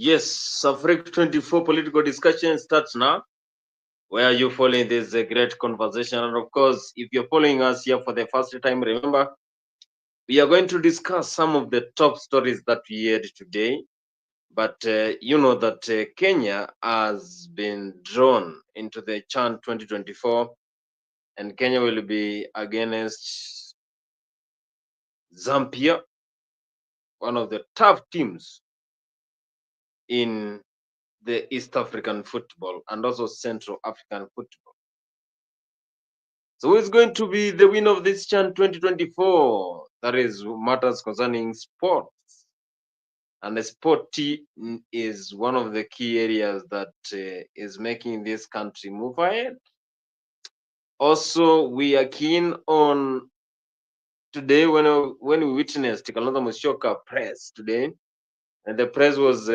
Yes, Safrik 24 political discussion starts now, where you following this great conversation. And of course, if you're following us here for the first time, remember, we are going to discuss some of the top stories that we heard today. But you know that Kenya has been drawn into the CHAN 2024, and Kenya will be against Zambia, one of the tough teams in the East African football and also Central African football. So who is going to be the winner of this CHAN 2024? That is matters concerning sports. And the sport is one of the key areas that is making this country move ahead. Also, we are keen on today when we witnessed Kalonzo Musyoka press today, and the press was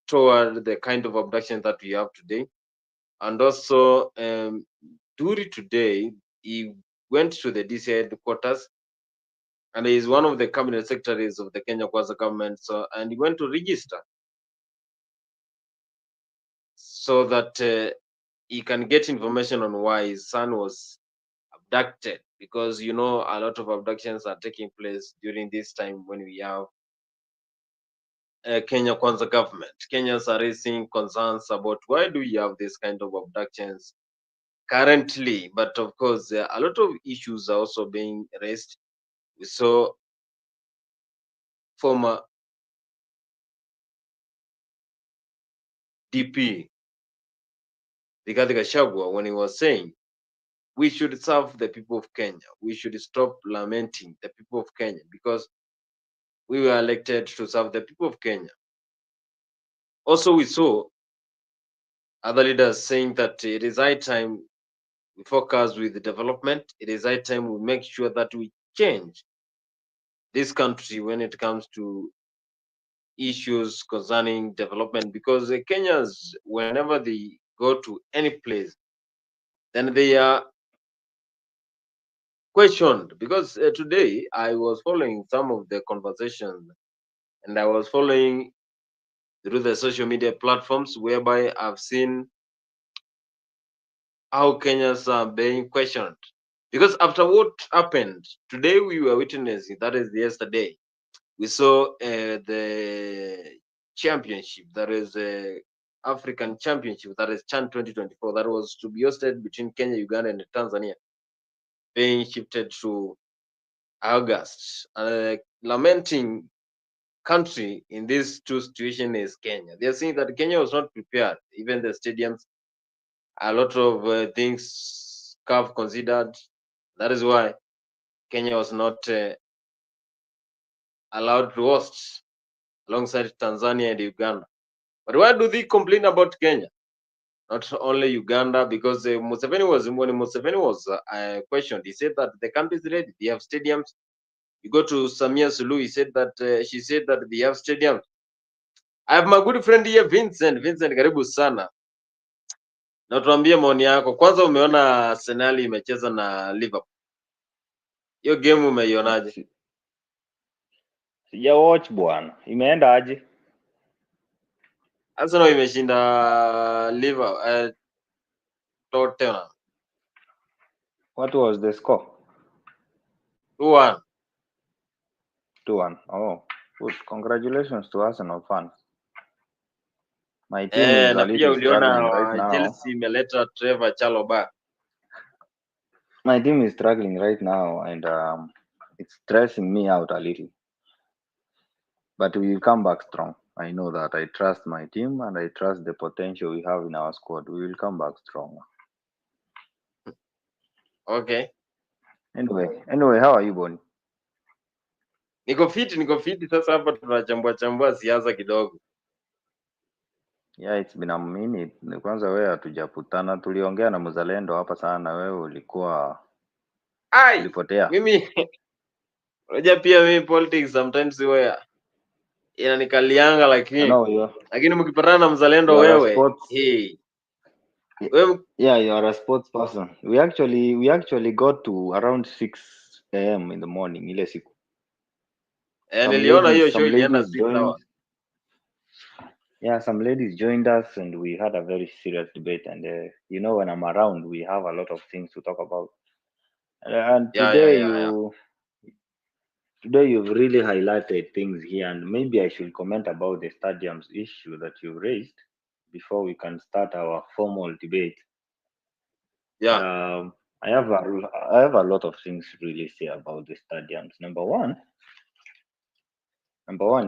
toward the kind of abduction that we have today. And also, Duri today, he went to the DC headquarters, and he is one of the cabinet secretaries of the Kenya Kwanza government. So, and he went to register so that he can get information on why his son was abducted, because you know a lot of abductions are taking place during this time when we have Kenya Kwanza government. Kenyans are raising concerns about why do we have this kind of abductions currently, but of course a lot of issues are also being raised. We saw former DP Rigathi Gachagua when he was saying we should serve the people of Kenya. We should stop lamenting the people of Kenya because we were elected to serve the people of Kenya. Also, we saw other leaders saying that it is high time we focus with the development. It is high time we make sure that we change this country when it comes to issues concerning development, because the Kenyans, whenever they go to any place, then they are questioned. Because today I was following some of the conversations, and I was following through the social media platforms whereby I've seen how Kenyans are being questioned. Because after what happened today, we were witnessing, that is yesterday, we saw the championship, that is African Championship, that is CHAN 2024, that was to be hosted between Kenya, Uganda, and Tanzania, being shifted to August. Lamenting country in these two situations is Kenya. They are saying that Kenya was not prepared, even the stadiums, a lot of things CAF considered. That is why Kenya was not allowed to host alongside Tanzania and Uganda. But why do they complain about Kenya? Not only Uganda, because Museveni was, when Museveni was questioned, he said that the country is ready. They have stadiums. You go to Samia Suluhu, he said that she said that they have stadiums. I have my good friend here, Vincent. Vincent, karibu sana. Na tuambie maoni yako. Kwanza umeona Arsenal imecheza na Liverpool. Hiyo game umeionaje? Sija watch bwana. Imeenda aje? Arsenal imeshinda Liverpool, Tottenham. What was the score? 2-1. 2-1. Oh, good. Congratulations to Arsenal fans. My team is Na a pia little struggling right uliona now. Chelsea imeleta Trevor Chalobah. My team is struggling right now, and it's stressing me out a little. But we will come back strong. I know that. I trust my team, and I trust the potential we have in our squad. We will come back strong. Okay. Anyway, how are you, Bonnie? Niko fiti. Sasa hapa tunachambua siasa kidogo. Yeah, it's been a minute. Kwanza wewe hatujaputana, tuliongea na mzalendo hapa sana, wewe ulikuwa ulipotea. Mimi unajua pia mimi politics sometimes wewe inanikalianga, lakini mkipatana na mzalendo wewe, hey. Yeah, you are a sports person. We actually got to around 6 a.m. in the morning ile siku. Niliona hiyo show ilienda 6 hours. Yeah, some ladies joined us and we had a very serious debate. And when I'm around, we have a lot of things to talk about. And Yeah, yeah, yeah, yeah. today you've really highlighted things here, and maybe I should comment about the stadiums issue that you raised before we can start our formal debate. Yeah, Um, I have a lot of things to really say about the stadiums. Number one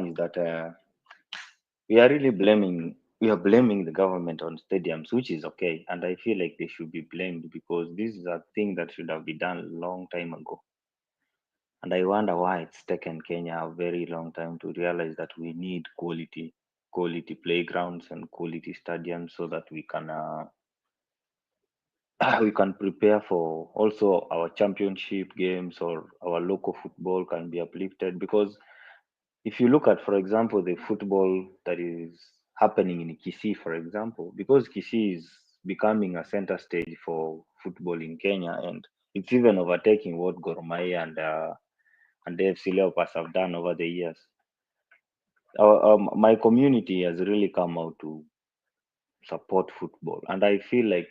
is that we are blaming the government on stadiums, which is okay, and I feel like they should be blamed because this is a thing that should have been done a long time ago. And I wonder why it's taken Kenya a very long time to realize that we need quality playgrounds and quality stadiums so that we can we can prepare for also our championship games or our local football can be uplifted. Because if you look at, for example, the football that is happening in Kisii, for example, because Kisii is becoming a center stage for football in Kenya, and it's even overtaking what Gor Mahia and the FC Leopards have done over the years. My community has really come out to support football, and I feel like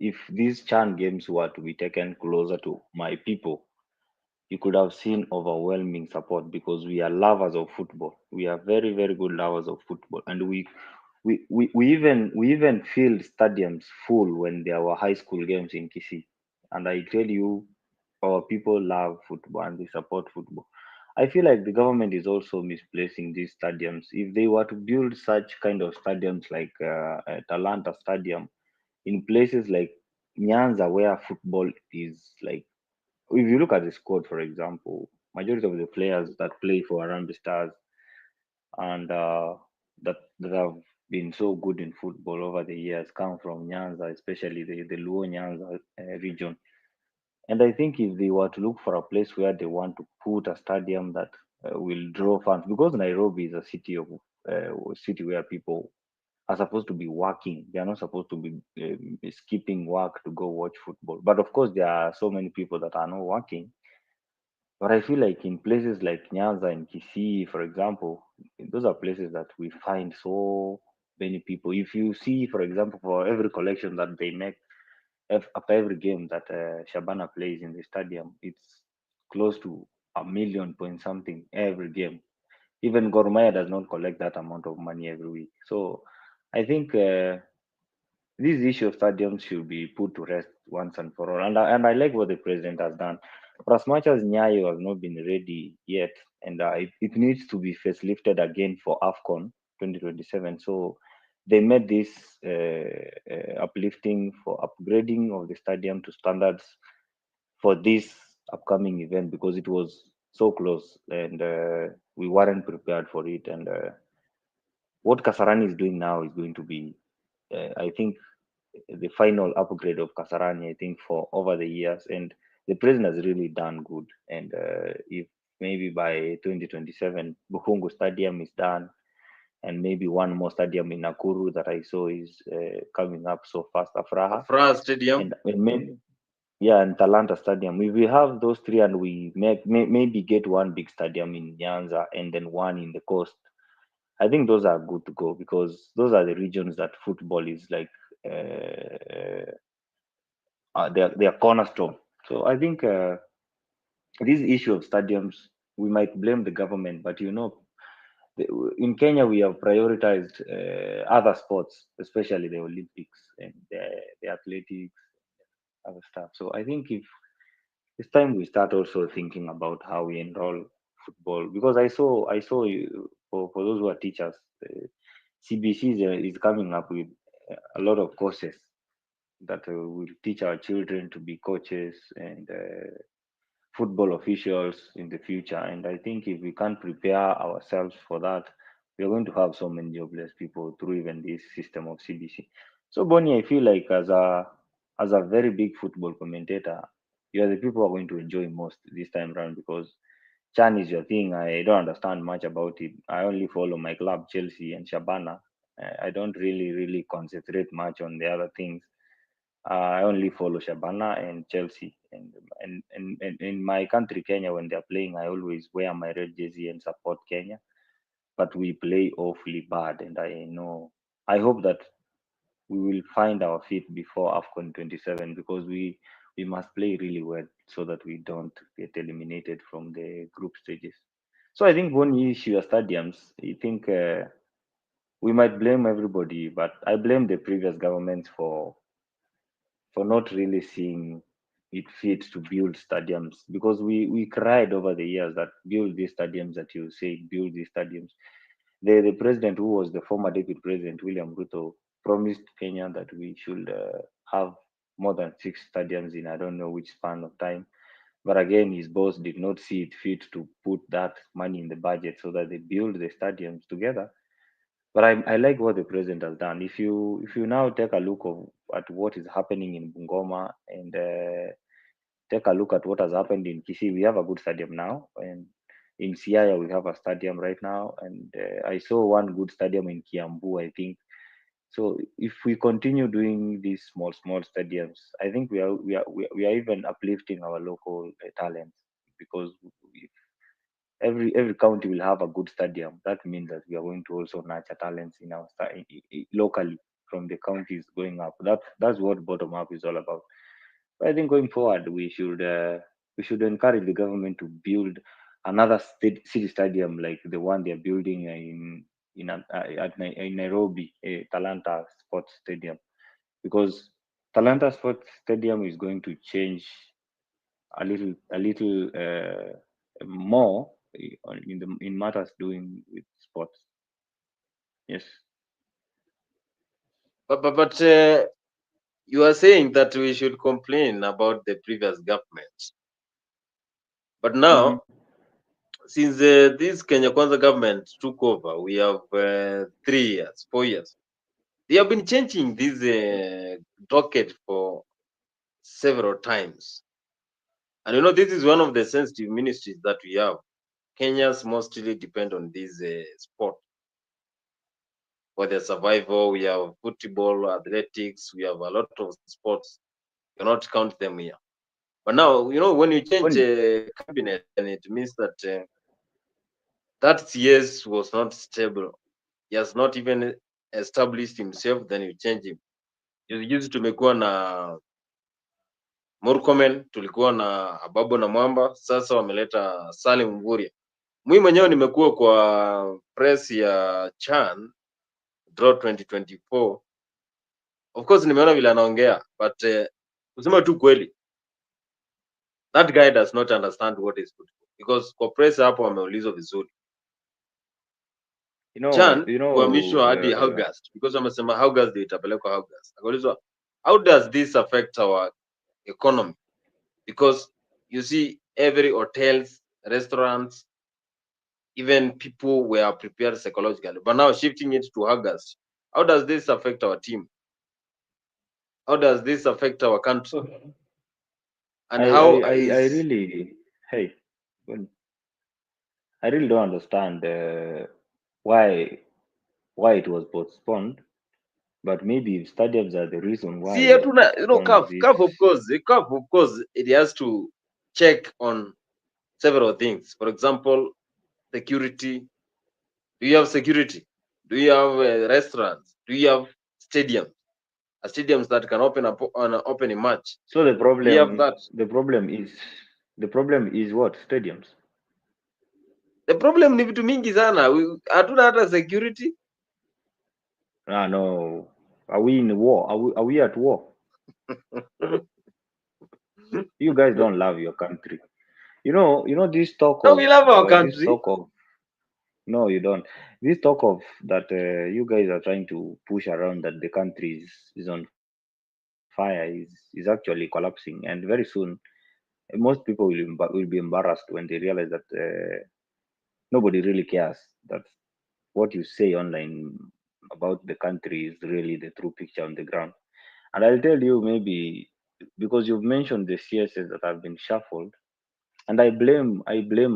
if these Chan games were to be taken closer to my people, you could have seen overwhelming support because we are lovers of football. We are very, very good lovers of football, and we even filled stadiums full when there were high school games in Kisii. And I tell you, our people love football and they support football. I feel like the government is also misplacing these stadiums. If they were to build such kind of stadiums like Talanta Stadium in places like Nyanza, where football is like, if you look at the squad, for example, majority of the players that play for Harambee Stars and that have been so good in football over the years come from Nyanza, especially the Luo Nyanza region. And I think if they were to look for a place where they want to put a stadium that will draw fans, because Nairobi is a city where people are supposed to be working. They are not supposed to be skipping work to go watch football. But of course, there are so many people that are not working. But I feel like in places like Nyanza and Kisii, for example, those are places that we find so many people. If you see, for example, for every collection that they make after every game that Shabana plays in the stadium, it's close to a million point something every game. Even Gor Mahia does not collect that amount of money every week. So I think this issue of stadiums should be put to rest once and for all. And I like what the president has done. For as much as Nyayo has not been ready yet, and it needs to be facelifted again for AFCON 2027. So they made this uplifting for upgrading of the stadium to standards for this upcoming event because it was so close and we weren't prepared for it. And what Kasarani is doing now is going to be, I think, the final upgrade of Kasarani, I think, for over the years. And the president has really done good. And if maybe by 2027, Bukungu Stadium is done, and maybe one more stadium in Nakuru that I saw is coming up so fast, Afraha, Afra Stadium. and maybe, yeah, and Talanta Stadium. If we have those three and we maybe get one big stadium in Nyanza and then one in the coast, I think those are good to go because those are the regions that football is like uh, their cornerstone. So I think this issue of stadiums, we might blame the government, but in Kenya we have prioritized other sports, especially the Olympics and the athletics, other stuff. So I think if it's time we start also thinking about how we enroll football because I saw for those who are teachers, CBC is coming up with a lot of courses that will teach our children to be coaches and football officials in the future. And I think if we can't prepare ourselves for that, we're going to have so many jobless people through even this system of CBC. So Bonnie, I feel like as a very big football commentator, you are the people who are going to enjoy most this time around because Chan is your thing. I don't understand much about it. I only follow my club, Chelsea and Shabana. I don't really concentrate much on the other things. I only follow Shabana and Chelsea. And in my country, Kenya, when they're playing, I always wear my red jersey and support Kenya. but we play awfully bad. And I hope that we will find our feet before AFCON 27, because we must play really well so that we don't get eliminated from the group stages. So I think when you issue stadiums, I think we might blame everybody, but I blame the previous government for not really seeing it fit to build stadiums, because we cried over the years that build these stadiums, that you say build these stadiums. The president, who was the former deputy president William Ruto, promised Kenya that we should have more than 6 stadiums in I don't know which span of time. But again, his boss did not see it fit to put that money in the budget so that they build the stadiums together. But I like what the president has done. If you now take a look at what is happening in Bungoma, and take a look at what has happened in Kisii, we have a good stadium now, and in Siaya we have a stadium right now, and I saw one good stadium in Kiambu, I think. So if we continue doing these small stadiums, I think we are even uplifting our local talents, because if every county will have a good stadium, that means that we are going to also nurture talents in our locally from the counties going up. That's what bottom up is all about. I think going forward, we should encourage the government to build another city stadium like the one they're building in Nairobi, Talanta Sports Stadium, because Talanta Sports Stadium is going to change a little more in matters doing with sports. Yes. But you are saying that we should complain about the previous government. But Hmm. now, since this Kenya Kwanza government took over, we have 3 years, 4 years. They have been changing this docket for several times. And this is one of the sensitive ministries that we have. Kenyans mostly depend on this sport for their survival. We have football, athletics, we have a lot of sports. You cannot count them here. But now, when you change When cabinet, then it means that that CS was not stable. He has not even established himself, then you change him. Juzi tumekuwa na Murkomen, tulikuwa na Ababo na Mwamba, sasa wameleta Salim Mvurya. Mimi mwenyewe nimekuwa kwa press ya Chan draw 2024. Of course nimeona vile anaongea, but kusema tu kweli, that guy does not understand what is football, because kwa press hapo wameulizwa vizuri. you know, Chan you know, kuhamishwa hadi August, because wamesema August ndio itapelekwa August. Akaulizwa, how does this affect our economy? Because you see every hotels, restaurants, even people were prepared psychologically, but now shifting it to August, how does this affect our team? How does this affect our country? And how I is really, hey, well, I really don't understand why why it was postponed. But maybe if stadiums are the reason why see we have hatuna, postponed this. CAF of course it has to check on several things. For example, security. Do you have security? Do you have restaurants? Do you have stadiums? Stadiums that can open a match? So the Do you have problem, that? the problem is what stadiums. The problem ni vitu mingi sana. Hatuna hata security. Ah no, are we in war? Are we at war? You guys don't love your country. You know this talk No, of we love our this country. talk of no, you don't. This talk of that you guys are trying to push around that the country is on fire is actually collapsing, and very soon most people will be embarrassed when they realize that nobody really cares. That what you say online about the country is really the true picture on the ground. And I'll tell you, maybe because you've mentioned the CSS that have been shuffled, and I blame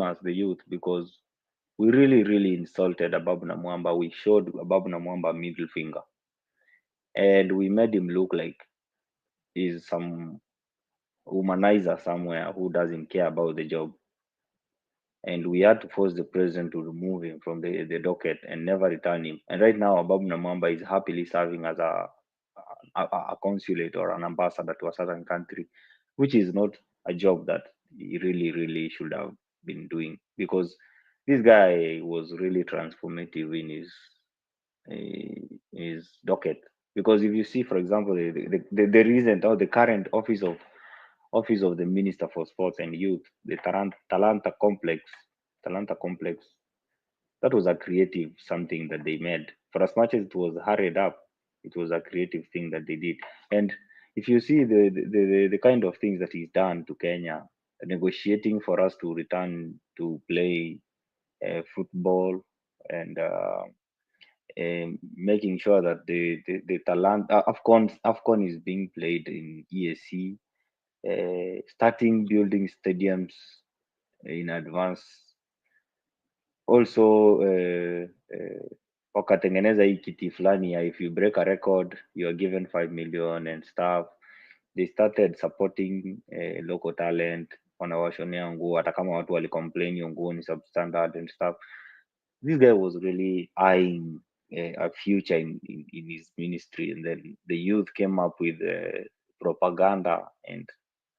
us the youth, because we really insulted Ababu Namwamba. We showed Ababu Namwamba middle finger, and we made him look like he's some humanizer somewhere who doesn't care about the job. and we had to force the president to remove him from the docket and never return him. And right now, Ababu Namwamba is happily serving as a consulate or an ambassador to a certain country, which is not a job that he really, really should have been doing, because this guy was really transformative in his docket. Because if you see, for example, the recent or the current office of the Minister for Sports and Youth, the Talanta Complex, that was a creative something that they made. For as much as it was hurried up, it was a creative thing that they did. And if you see the kind of things that he's done to Kenya, negotiating for us to return to play football, and making sure that the talent Afcon is being played in EAC, starting building stadiums in advance. Also wakatengeneza hii kiti fulani ya if you break a record you are given 5 million and stuff. They started supporting local talent, wanawashonea nguo hata kama watu walicomplain hiyo nguo ni substandard and stuff. This guy was really eyeing a future in his ministry, and then the youth came up with propaganda and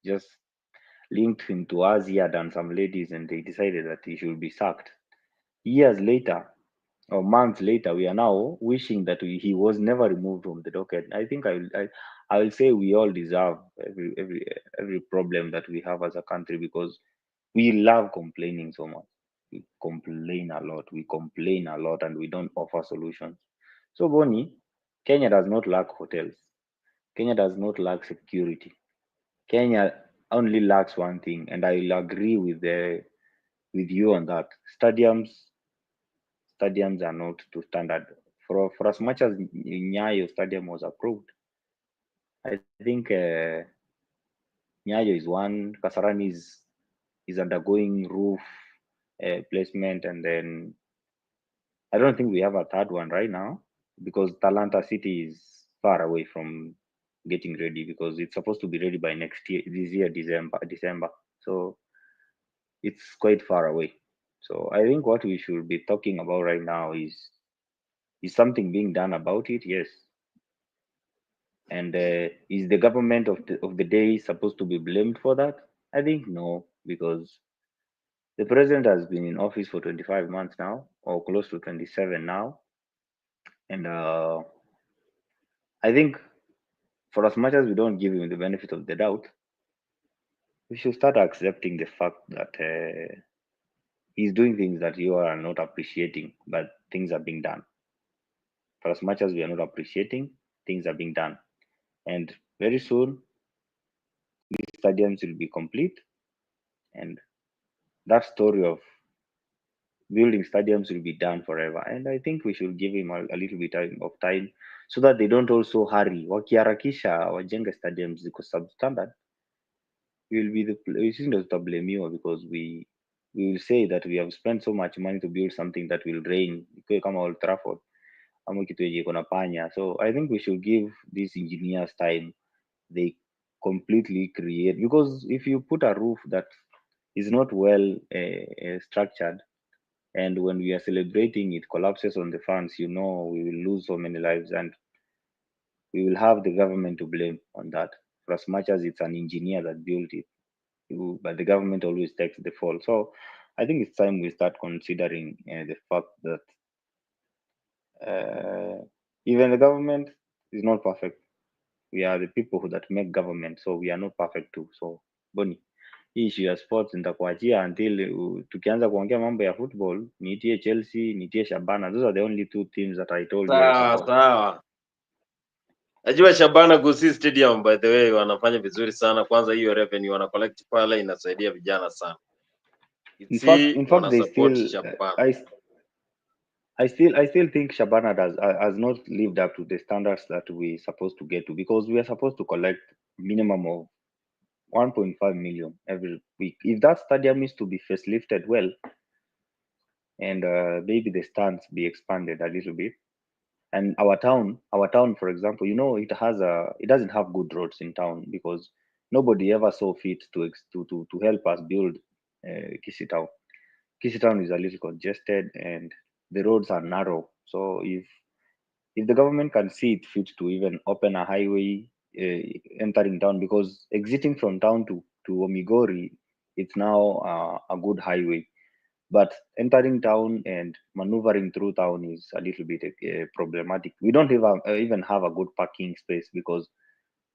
just linked him to Asia and some ladies, and they decided that he should be sacked. Years later, or months later, we are now wishing that he was never removed from the docket. I think I will say we all deserve every problem that we have as a country, because we love complaining so much. We complain a lot. We complain a lot, and we don't offer solutions. So, Bonnie, Kenya does not lack hotels. Kenya does not lack security. Kenya only lacks one thing, and I will agree with you on that. Stadiums are not to standard. For as much as Nyayo Stadium was approved, I think Nyayo is one. Kasarani is undergoing roof placement, and then I don't think we have a third one right now, because Talanta City is far away from getting ready, because it's supposed to be ready by next year, this year December. So it's quite far away. So I think what we should be talking about right now is something being done about it? Yes. And is the government of the day supposed to be blamed for that? I think no, because the president has been in office for 25 months now, or close to 27 now. And I think for as much as we don't give him the benefit of the doubt, we should start accepting the fact that he's doing things that you are not appreciating, but things are being done. For as much as we are not appreciating, things are being done. And very soon, these stadiums will be complete, and that story of building stadiums will be done forever. And I think we should give him a little bit of time, so that they don't also hurry. Wakiharakisha wajenge stadiums ziko substandard, we will be we shouldn't blame you, because we will say that we have spent so much money to build something that will drain ikuwe kama Old Trafford ama kitu yenye iko na panya. So I think we should give these engineers time. They completely create, because if you put a roof that is not well structured, and when we are celebrating it collapses on the fans, we will lose so many lives, and we will have the government to blame on that, for as much as it's an engineer that built it. But the government always takes the fall. So I think it's time we start considering the fact that even the government is not perfect. We are the people that make government, so we are not perfect too. So Boni, hii issue ya sports nitakuachia until tukianza kuongea mambo ya football, niitie Chelsea, niitie Shabana. Those are the only two teams that I told you I Sawa support. sawa. Najua Shabana Gusii Stadium by the way wanafanya vizuri sana. Kwanza hiyo revenue wana collect pale inasaidia vijana sana. Itsi In fact, wana they support still. Shabana. I still think Shabana has not lived up to the standards that we supposed to get to, because we are supposed to collect minimum of 1.5 million every week. If that stadium is to be facelifted well, and maybe the stands be expanded a little bit, and our town, for example, it doesn't have good roads in town, because nobody ever saw fit to help us build Kisi town. Kisii town is a little congested and the roads are narrow. So if the government can see it fit to even open a highway entering town, because exiting from town to Omigori, it's now a good highway. But entering town and maneuvering through town is a little bit problematic. We don't even have a good parking space, because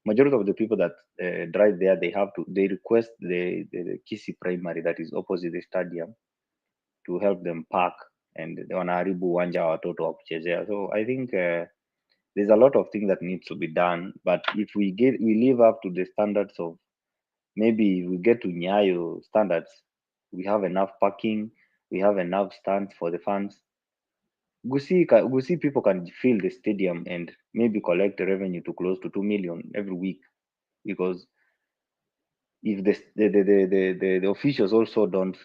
majority of the people that drive there, they request the Kisii Primary that is opposite the stadium to help them park, and wanaharibu uwanja wa watoto wa kuchezea. So I think there's a lot of things that needs to be done, but if we live up to the standards of, maybe we get to Nyayo standards, we have enough parking, we have enough stands for the fans. Gusii people can fill the stadium and maybe collect revenue to close to 2 million every week, because if the officials also don't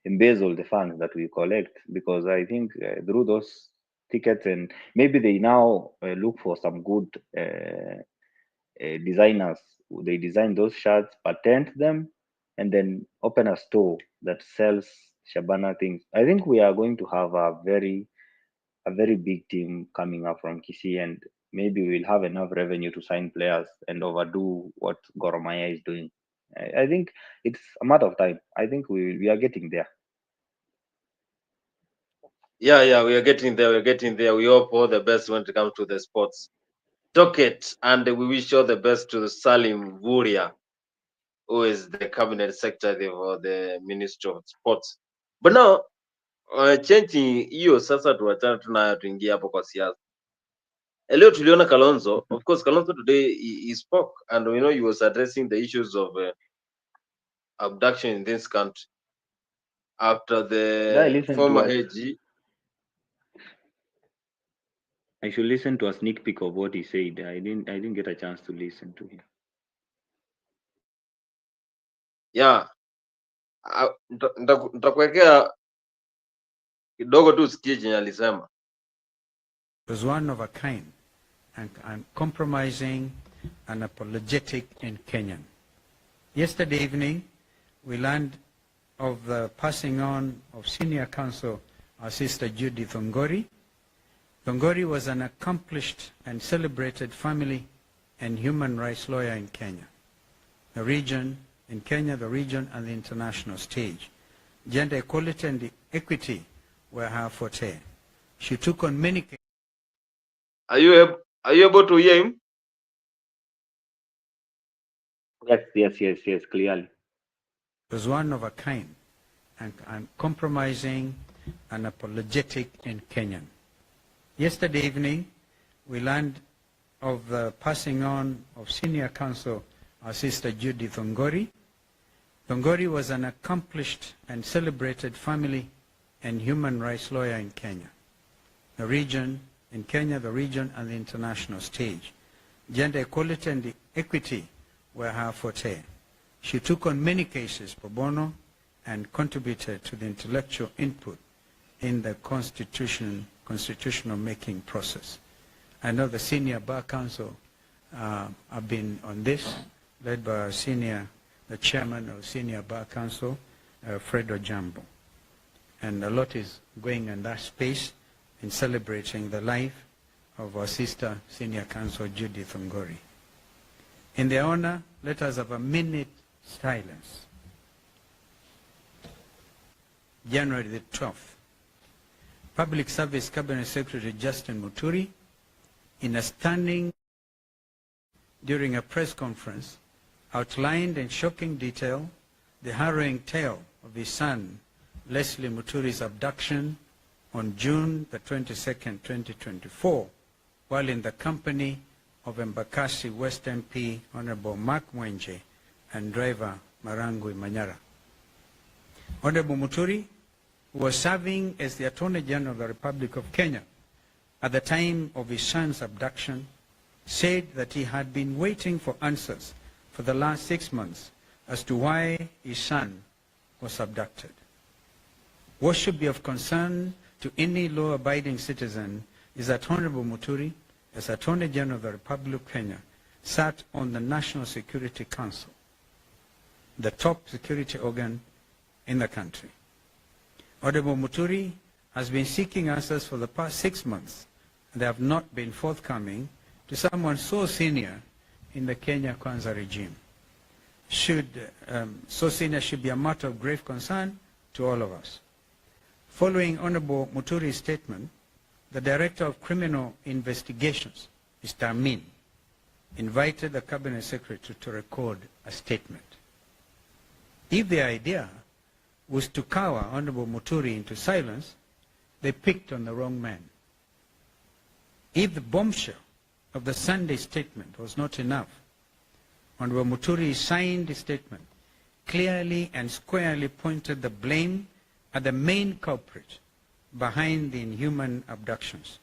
embezzle the funds that we collect, because I think through those tickets, and maybe they now look for some good designers. They design those shirts, patent them, and then open a store that sells Shabana things. I think we are going to have a very big team coming up from Kisii, and maybe we'll have enough revenue to sign players and overdo what Gor Mahia is doing. I think it's a matter of time. I think we are getting there. Yeah, we are getting there. We're getting there. We hope all the best when it comes to the sports docket, and we wish all the best to Salim Vuria, who is the cabinet secretary for the Ministry of Sports. But now changing hiyo sasa, tuachana tunayo, tuingia hapo kwa siasa. Leo tuliona Kalonzo. Of course, Kalonzo today he spoke, and we know he was addressing the issues of abduction in this country after Yeah, I the listened to former us. AG. I should listen to a sneak peek of what he said. I didn't get a chance to listen to him. Yeah, nitakuwekea kidogo tu usikie chenye alisema. Was one of a kind and uncompromising and apologetic in Kenyan. Yesterday evening, we learned of the passing on of senior counsel, our sister Judith Thongori. Thongori was an accomplished and celebrated family and human rights lawyer in Kenya, the region, and the international stage. Gender equality and equity were her forte. She took on many cases. Are you able to hear him? Yes, clearly. Was one of a kind and uncompromising and apologetic in Kenyan. Yesterday evening, we learned of the passing on of senior counsel, our sister Judith Thongori. Thongori was an accomplished and celebrated family and human rights lawyer in Kenya, the region, and the international stage. Gender equality and equity were her forte. She took on many cases pro bono and contributed to the intellectual input in the constitutional making process. I know the senior bar council have been on this, led by the chairman of senior bar council, Fred Ojambo. And a lot is going in that space in celebrating the life of our sister senior counsel Judith Thongori. In their honor, let us have a minute silence. January the 12th, Public Service Cabinet Secretary Justin Muturi, in a standing during a press conference, outlined in shocking detail the harrowing tale of his son, Leslie Muturi's abduction on June the 22nd, 2024, while in the company of Embakasi West MP Honorable Mark Mwenje and driver Marangui Manyara. Honorable Muturi, who was serving as the Attorney General of the Republic of Kenya at the time of his son's abduction, said that he had been waiting for answers for the last 6 months as to why his son was abducted. What should be of concern to any law-abiding citizen is that Honorable Muturi, as Attorney General of the Republic of Kenya, sat on the National Security Council, the top security organ in the country. Honorable Muturi has been seeking answers for the past 6 months, and they have not been forthcoming to someone so senior in the Kenya Kwanza regime. So senior should be a matter of grave concern to all of us. Following Honorable Muturi's statement, the Director of Criminal Investigations, Mr. Amin, invited the Cabinet Secretary to record a statement. If the idea was to cower Honorable Muturi into silence, they picked on the wrong man. If the bombshell of the Sunday statement was not enough, Honorable Muturi signed the statement, clearly and squarely pointed the blame at the main culprit behind the inhuman abductions.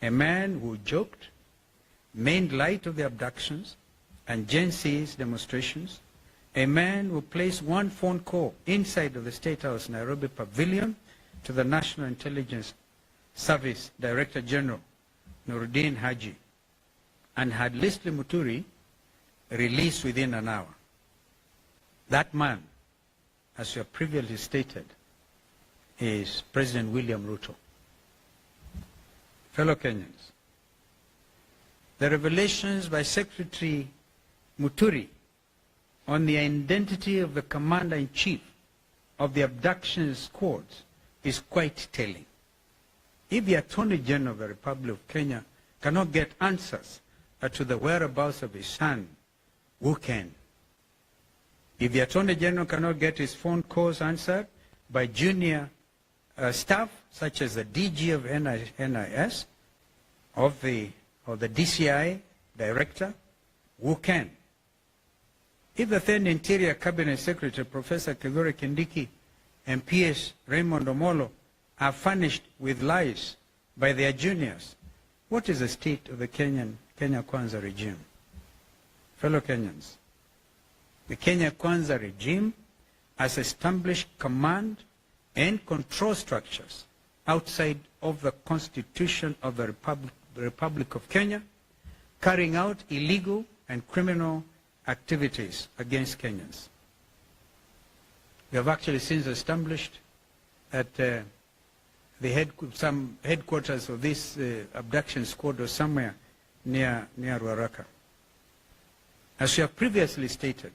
A man who joked, made light of the abductions and Gen Z's demonstrations, a man who placed one phone call inside of the State House Nairobi Pavilion to the National Intelligence Service Director General, Nuruddin Haji, and had Leslie Muturi released within an hour. That man, as you have previously stated, is President William Ruto. Fellow Kenyans, the revelations by Secretary Muturi on the identity of the Commander-in-Chief of the abduction squads is quite telling. If the Attorney General of the Republic of Kenya cannot get answers to the whereabouts of his son, who can? If the Attorney General cannot get his phone calls answered by junior staff, such as the DG of NIS, or the DCI Director, who can? If the then Interior Cabinet Secretary, Professor Kithure Kindiki, and PS Raymond Omolo are furnished with lies by their juniors, what is the state of the Kenya Kwanza regime? Fellow Kenyans, the Kenya Kwanza regime has established command and control structures outside of the Constitution of the Republic of Kenya, carrying out illegal and criminal activities against Kenyans. We have actually since established at some headquarters of this abduction squad or somewhere near Ruaraka. As you have previously stated,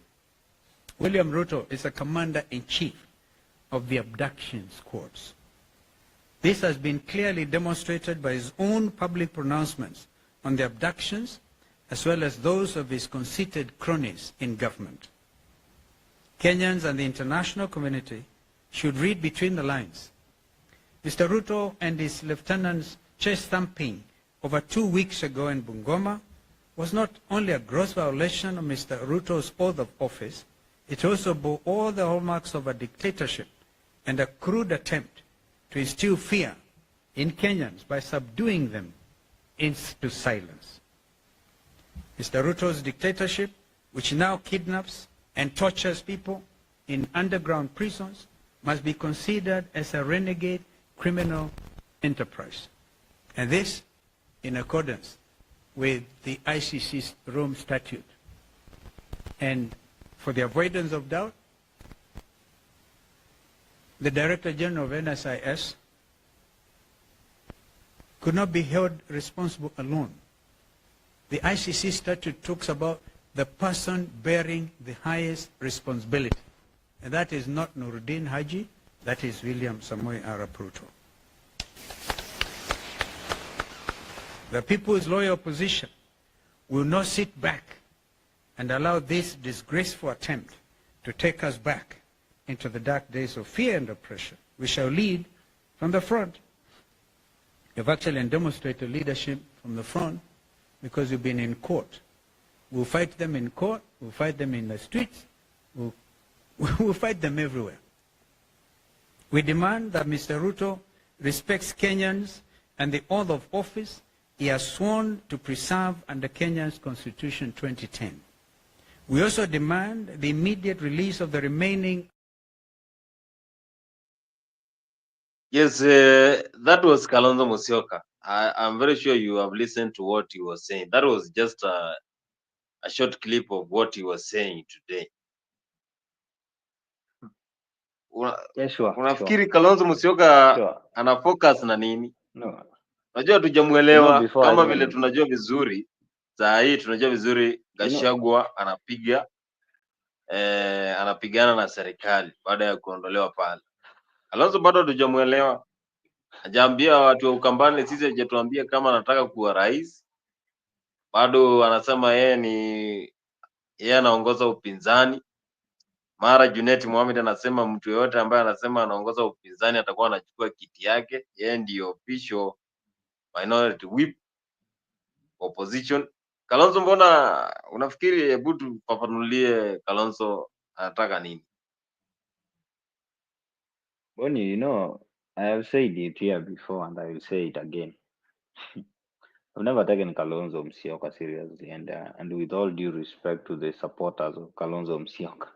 William Ruto is the Commander-in-Chief of the abduction squads. This has been clearly demonstrated by his own public pronouncements on the abductions, as well as those of his conceited cronies in government. Kenyans and the international community should read between the lines. Mr. Ruto and his lieutenants' chest thumping over 2 weeks ago in Bungoma was not only a gross violation of Mr. Ruto's oath of office, it also bore all the hallmarks of a dictatorship and a crude attempt to instill fear in Kenyans by subduing them into silence. Mr. Ruto's dictatorship, which now kidnaps and tortures people in underground prisons, must be considered as a renegade criminal enterprise. And this in accordance with the ICC's Rome Statute. And for the avoidance of doubt, the Director General of NSIS could not be held responsible alone. The ICC statute talks about the person bearing the highest responsibility. And that is not Nuruddin Haji, that is William Samoei Arap Ruto. The People's Loyal Opposition will not sit back and allow this disgraceful attempt to take us back into the dark days of fear and oppression. We shall lead from the front. You've actually demonstrated leadership from the front because you've been in court. We'll fight them in court, we'll fight them in the streets, we'll fight them everywhere. We demand that Mr. Ruto respects Kenyans and the oath of office he has sworn to preserve under Kenya's Constitution 2010. We also demand the immediate release of the remaining. Yes, that was Kalonzo Musyoka. I'm very sure you have listened to what he was saying. That was just a short clip of what he was saying today. Yeah, sure, unafikiri Kalonzo Musyoka sure. ana focus na nini? No, Unajua you know, hatujamuelewa before I kama vile even, tunajua vizuri. Saa hii tunajua vizuri you know, Gachagua anapigana na serikali baada ya kuondolewa pale. Kalonzo bado hatujamuelewa. Hajaambia watu wa Ukambani, sisi hajatuambia kama anataka kuwa rais. Bado anasema yeye anaongoza upinzani. Mara Junet Mohamed anasema mtu yoyote ambaye anasema anaongoza upinzani atakuwa anachukua kiti yake. Yeye ndio official minority whip opposition. Kalonzo, mbona unafikiri? Hebu tufafanulie Kalonzo anataka nini? Bonnie, you know, I have said it here before and I will say it again. I've never taken Kalonzo Musyoka seriously, and with all due respect to the supporters of Kalonzo Musyoka,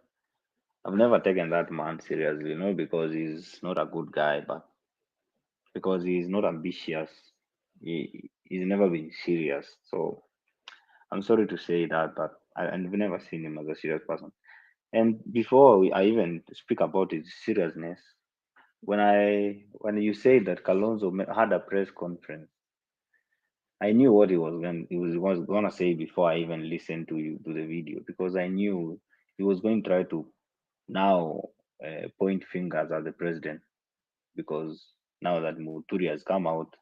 I've never taken that man seriously, not because he's not a good guy, but because he's not ambitious. He's never been serious. So I'm sorry to say that, but I've never seen him as a serious person. And before I even speak about his seriousness, when you say that Kalonzo had a press conference, I knew what he was gonna say before I even listened to the video, because I knew he was going to try to now point fingers at the president, because now that Muturi has come out,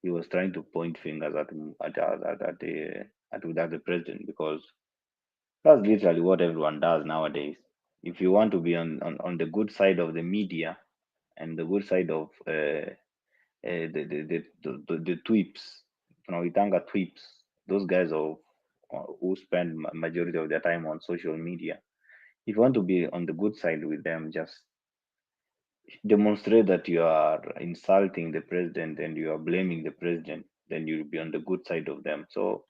he was trying to point fingers at the president, because that's literally what everyone does nowadays. If you want to be on the good side of the media and the good side of the tweeps, Itanga tweeps, those guys who spend majority of their time on social media. If you want to be on the good side with them, just demonstrate that you are insulting the president and you are blaming the president, then you'll be on the good side of them. So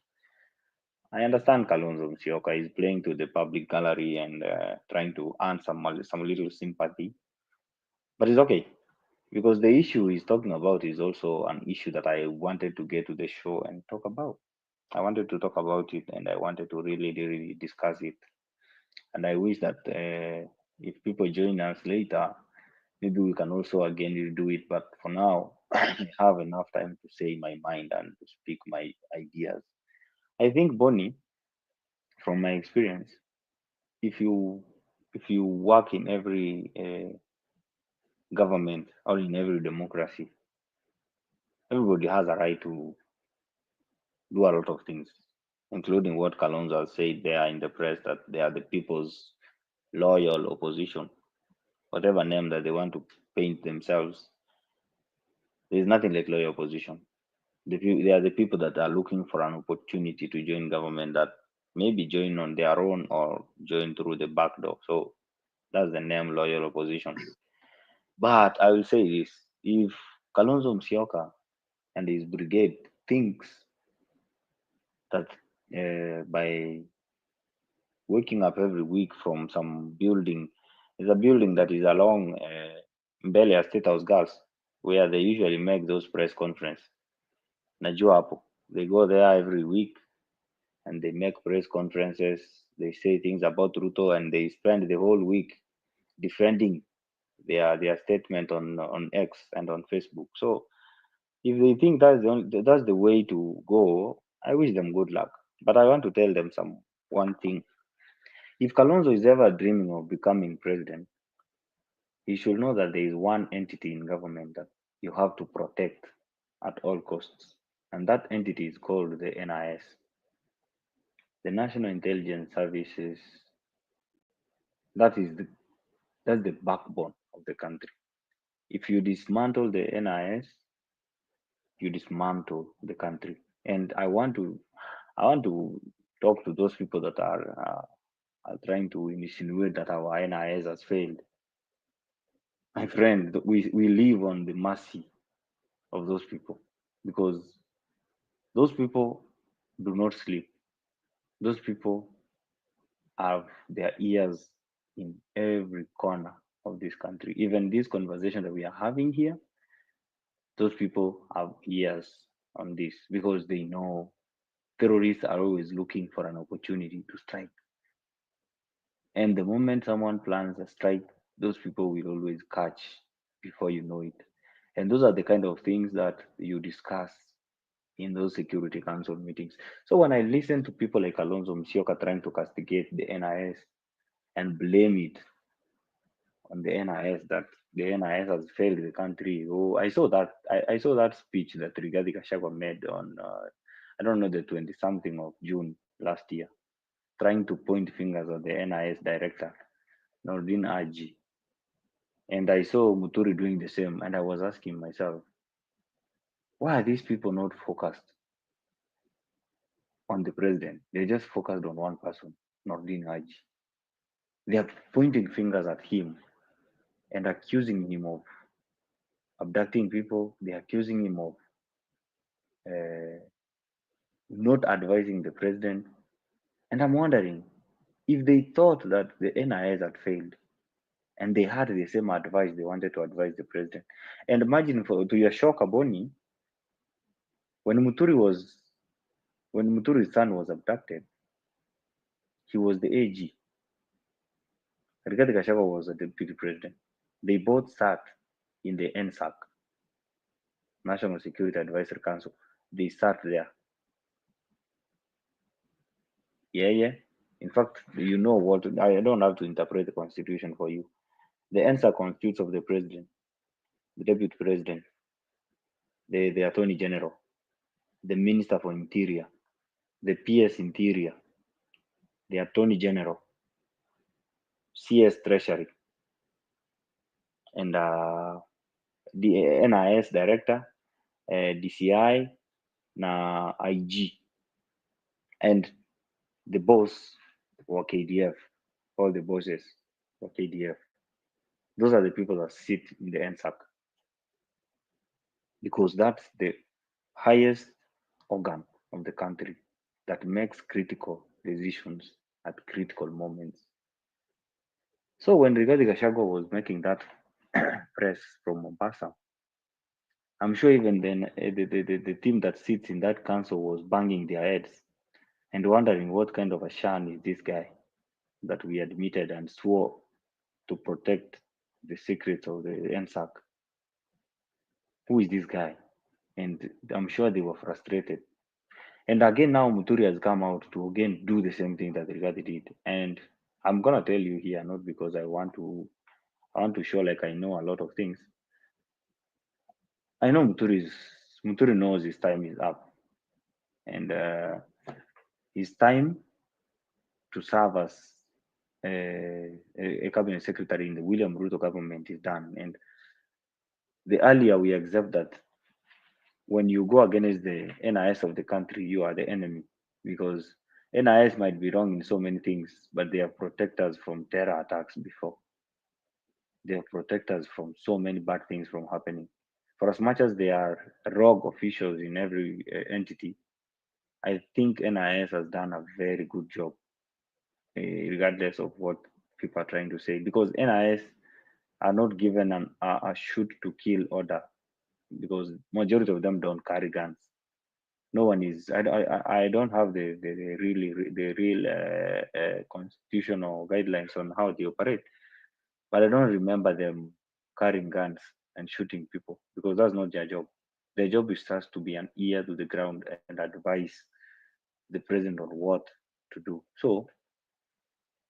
I understand Kalonzo Musyoka is playing to the public gallery and trying to earn some little sympathy, but it's okay, because the issue he's talking about is also an issue that I wanted to get to the show and talk about. I wanted to talk about it and I wanted to really discuss it. And I wish that if people join us later, maybe we can also again redo it. But for now, I have enough time to say my mind and to speak my ideas. I think, Bonnie, from my experience, if you work in every government or in every democracy, everybody has a right to do a lot of things, including what Kalonzo has said there in the press, that they are the people's loyal opposition, whatever name that they want to paint themselves. There's nothing like loyal opposition. They are the people that are looking for an opportunity to join government, that maybe join on their own or join through the back door. So that's the name, loyal opposition. But I will say this: if Kalonzo Musyoka and his brigade thinks that by waking up every week from some building. There's a building that is along Mbelia State House Girls, where they usually make those press conference. Najua hapo. They go there every week and they make press conferences. They say things about Ruto and they spend the whole week defending their statement on X and on Facebook. So if they think that's the way to go, I wish them good luck. But I want to tell them one thing. If Kalonzo is ever dreaming of becoming president, he should know that there is one entity in government that you have to protect at all costs, and that entity is called the NIS, the National Intelligence Services. That is that's the backbone of the country. If you dismantle the NIS, you dismantle the country. And I want to talk to those people that are trying to insinuate that our NIS has failed. My friend, we live on the mercy of those people, because those people do not sleep. Those people have their ears in every corner of this country. Even this conversation that we are having here, those people have ears on this, because they know terrorists are always looking for an opportunity to strike. And the moment someone plans a strike, those people will always catch before you know it. And those are the kind of things that you discuss in those Security Council meetings. So when I listen to people like Kalonzo Musyoka trying to castigate the NIS and blame it on the NIS that the NIS has failed the country. Oh, I saw that speech that Rigathi Gachagua made on I don't know the 20 something of June last year, trying to point fingers at the NIS director Nordin Aji. And I saw Muturi doing the same, and I was asking myself, why are these people not focused on the president? They're just focused on one person, Nordin Haji. They are pointing fingers at him and accusing him of abducting people. They're accusing him of uh, not advising the president. And I'm wondering if they thought that the NIS had failed and they had the same advice they wanted to advise the president. And imagine, to your shock, Aboni, when Muturi was when Muturi's son was abducted, he was the AG. Rigathi Gachagua was the deputy president. They both sat in the NSAC, National Security Advisory Council. They sat there. Yeah, yeah. In fact, you know what? I don't have to interpret the constitution for you. The NSAC constitutes of the president, the deputy president, the attorney general, the minister for interior, the PS interior, the attorney general, CS treasury, and the NIS director, DCI, na IG, and the boss were KDF, all the bosses were KDF. Those are the people that sit in the NSAC because that's the highest organ of the country that makes critical decisions at critical moments. So when Rigathi Gachagua was making that press from Mombasa, I'm sure even then the team that sits in that council was banging their heads and wondering what kind of a shan is this guy that we admitted and swore to protect the secrets of the NSAC. Who is this guy? And I'm sure they were frustrated. And again, now Muturi has come out to again do the same thing that Rigathi did. And I'm gonna tell you here, not because I want to show like I know a lot of things. I know Muturi knows his time is up, and his time to serve as a cabinet secretary in the William Ruto government is done. And the earlier we accept that when you go against the NIS of the country, you are the enemy because NIS might be wrong in so many things, but they have protected us from terror attacks before. They have protected us from so many bad things from happening. For as much as they are rogue officials in every entity, I think NIS has done a very good job, regardless of what people are trying to say, because NIS are not given a shoot to kill order because majority of them don't carry guns. No one is. I don't have the real constitutional guidelines on how they operate, but I don't remember them carrying guns and shooting people because that's not their job. Their job is just to be an ear to the ground and advise the president on what to do. So,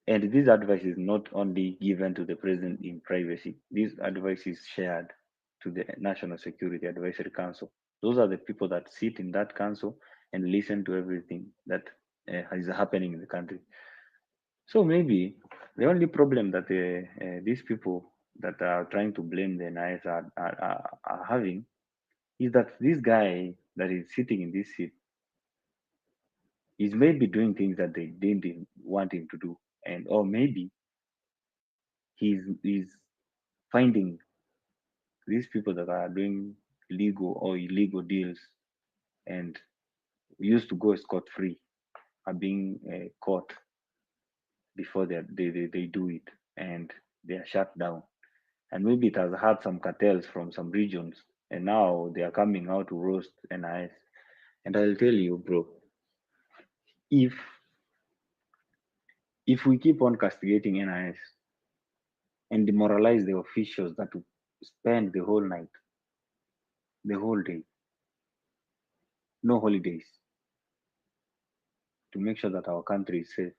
and this advice is not only given to the president in privacy. This advice is shared to the National Security Advisory Council. Those are the people that sit in that council and listen to everything that is happening in the country. So maybe the only problem that these people that are trying to blame the NIS are having is that this guy that is sitting in this seat is maybe doing things that they didn't want him to do, and or maybe he's finding these people that are doing legal or illegal deals and used to go scot free are being caught before they do it and they are shut down. And maybe it has had some cartels from some regions, and now they are coming out to roast NIS. And I'll tell you, bro, if if we keep on castigating NIS and demoralize the officials that spend the whole night, the whole day, no holidays, to make sure that our country is safe.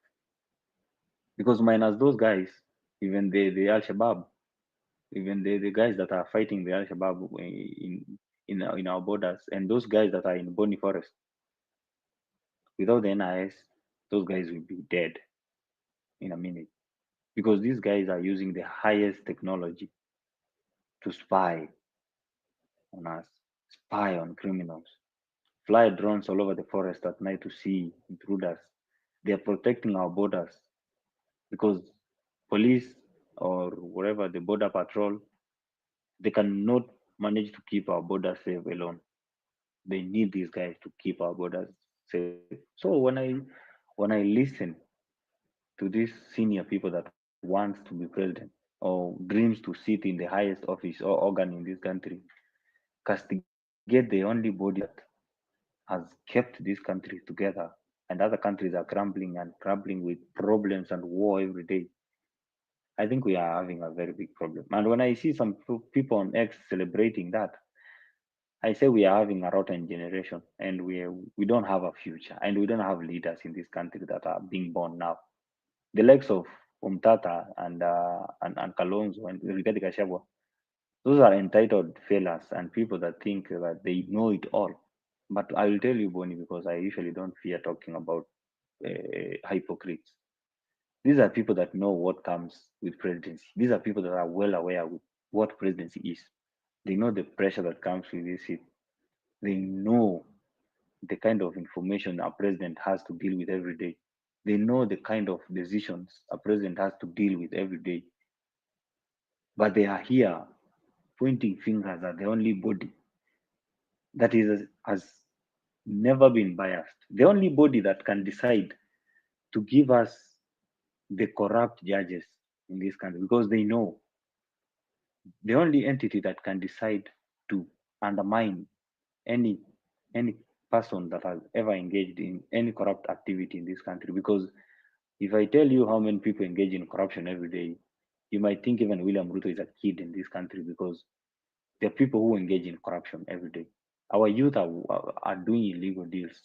Because minus those guys, even the Al Shabaab, even the guys that are fighting the Al Shabaab in our borders, and those guys that are in Boni Forest, without the NIS, those guys will be dead in a minute. Because these guys are using the highest technology to spy on us, spy on criminals, fly drones all over the forest at night to see intruders. They are protecting our borders because police or whatever the border patrol, they cannot manage to keep our borders safe alone. They need these guys to keep our borders safe. So when I listen to these senior people that wants to be president or dreams to sit in the highest office or organ in this country, castigate the only body that has kept this country together, and other countries are crumbling and crumbling with problems and war every day. I think we are having a very big problem. And when I see some people on X celebrating that, I say we are having a rotten generation, and we don't have a future, and we don't have leaders in this country that are being born now. The likes of Umtata and Kalonzo and Rigathi Gachagua, those are entitled fellas and people that think that they know it all. But I will tell you, Bonnie, because I usually don't fear talking about hypocrites. These are people that know what comes with presidency. These are people that are well aware with what presidency is. They know the pressure that comes with this seat. They know the kind of information a president has to deal with every day. They know the kind of decisions a president has to deal with every day. But they are here pointing fingers at the only body that has never been biased. The only body that can decide to give us the corrupt judges in this country, because they know the only entity that can decide to undermine any any person that has ever engaged in any corrupt activity in this country. Because if I tell you how many people engage in corruption every day, you might think even William Ruto is a kid in this country, because there are people who engage in corruption every day. Our youth are doing illegal deals,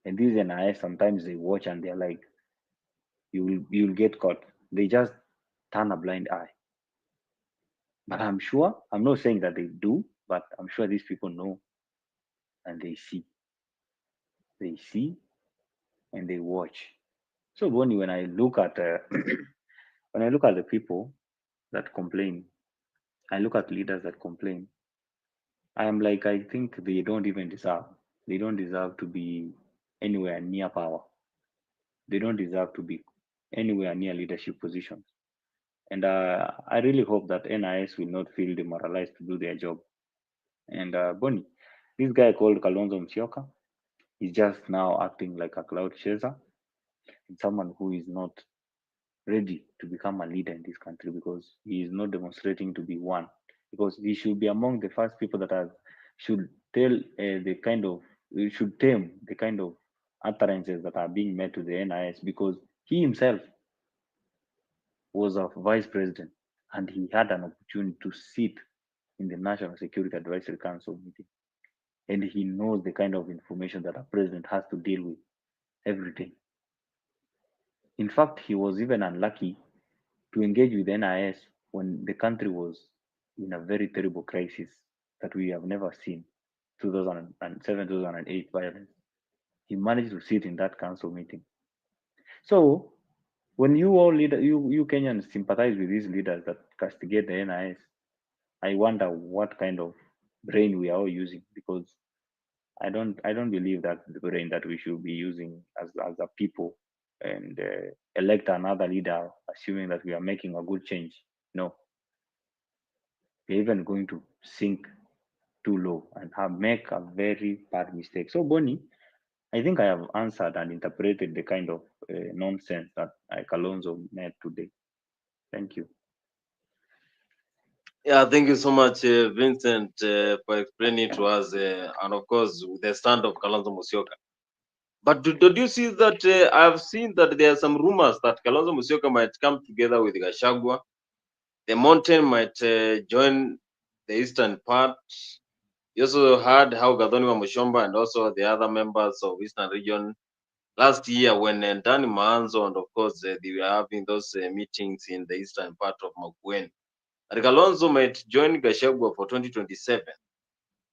and these NIS sometimes they watch and they're like, you'll get caught. They just turn a blind eye. But I'm sure, I'm not saying that they do, but I'm sure these people know and they see and they watch. So Bonnie, when I look at when I look at the people that complain, I look at leaders that complain. I am like, I think they don't even deserve. They don't deserve to be anywhere near power. They don't deserve to be anywhere near leadership positions. And I really hope that NIS will not feel demoralized to do their job. And Bonnie, this guy called Kalonzo Musyoka is just now acting like a cloud chaser and someone who is not ready to become a leader in this country, because he is not demonstrating to be one. Because he should be among the first people that are should tell the kind of should tame the kind of utterances that are being made to the NIS, because he himself was a vice president and he had an opportunity to sit in the National Security Advisory Council meeting, and he knows the kind of information that a president has to deal with every day. In fact, he was even unlucky to engage with NIS when the country was in a very terrible crisis that we have never seen, 2007, 2008 violence. He managed to sit in that council meeting. So when you all you Kenyans sympathize with these leaders that castigate the NIS, I wonder what kind of brain we are all using, because I don't believe that the brain that we should be using as a people, and elect another leader assuming that we are making a good change. No, we're even going to sink too low and make a very bad mistake. So Bonnie, I think I have answered and interpreted the kind of nonsense that Kalonzo made today. Thank you. Yeah, thank you so much, Vincent, for explaining to us, and of course, with the stand of Kalonzo Musyoka. But did you see that I've seen that there are some rumors that Kalonzo Musyoka might come together with Gachagua The mountain might join the eastern part. You also heard how Gathoni Mushomba and also the other members of Eastern region last year when Danny Maanzo and of course they were having those meetings in the eastern part of Makueni. And Kalonzo might join Gachagua for 2027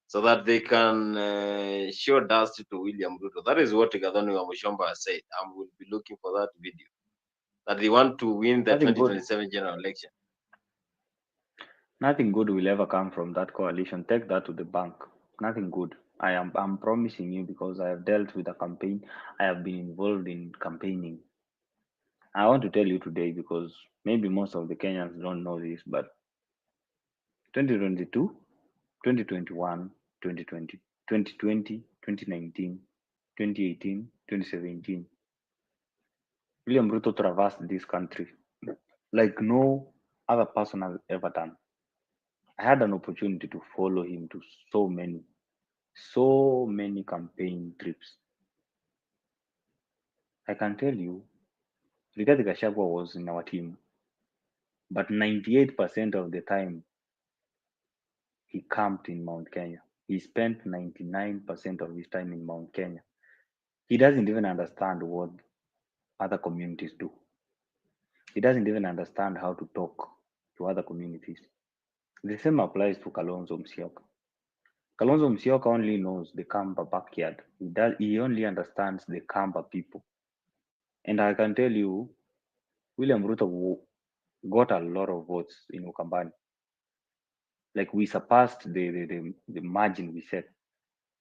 so that they can show dust to William Ruto. That is what Gathoni Mushomba has said. I will be looking for that video. That they want to win the Nothing good. 2027 general election. Nothing good will ever come from that coalition. Take that to the bank. Nothing good. I'm promising you, because I have dealt with a campaign. I have been involved in campaigning. I want to tell you today, because maybe most of the Kenyans don't know this, but 2022, 2021, 2020, 2020, 2019, 2018, 2017, William Ruto traversed this country like no other person has ever done. I had an opportunity to follow him to so many campaign trips. I can tell you, Rigathi Gachagua was in our team, but 98% of the time he camped in Mount Kenya. He spent 99% of his time in Mount Kenya. He doesn't even understand what other communities do. He doesn't even understand how to talk to other communities. The same applies to Kalonzo Musyoka. Kalonzo Musyoka only knows the Kamba backyard. He only understands the Kamba people. And I can tell you, William Ruto got a lot of votes in Ukambani. Like we surpassed the margin we set.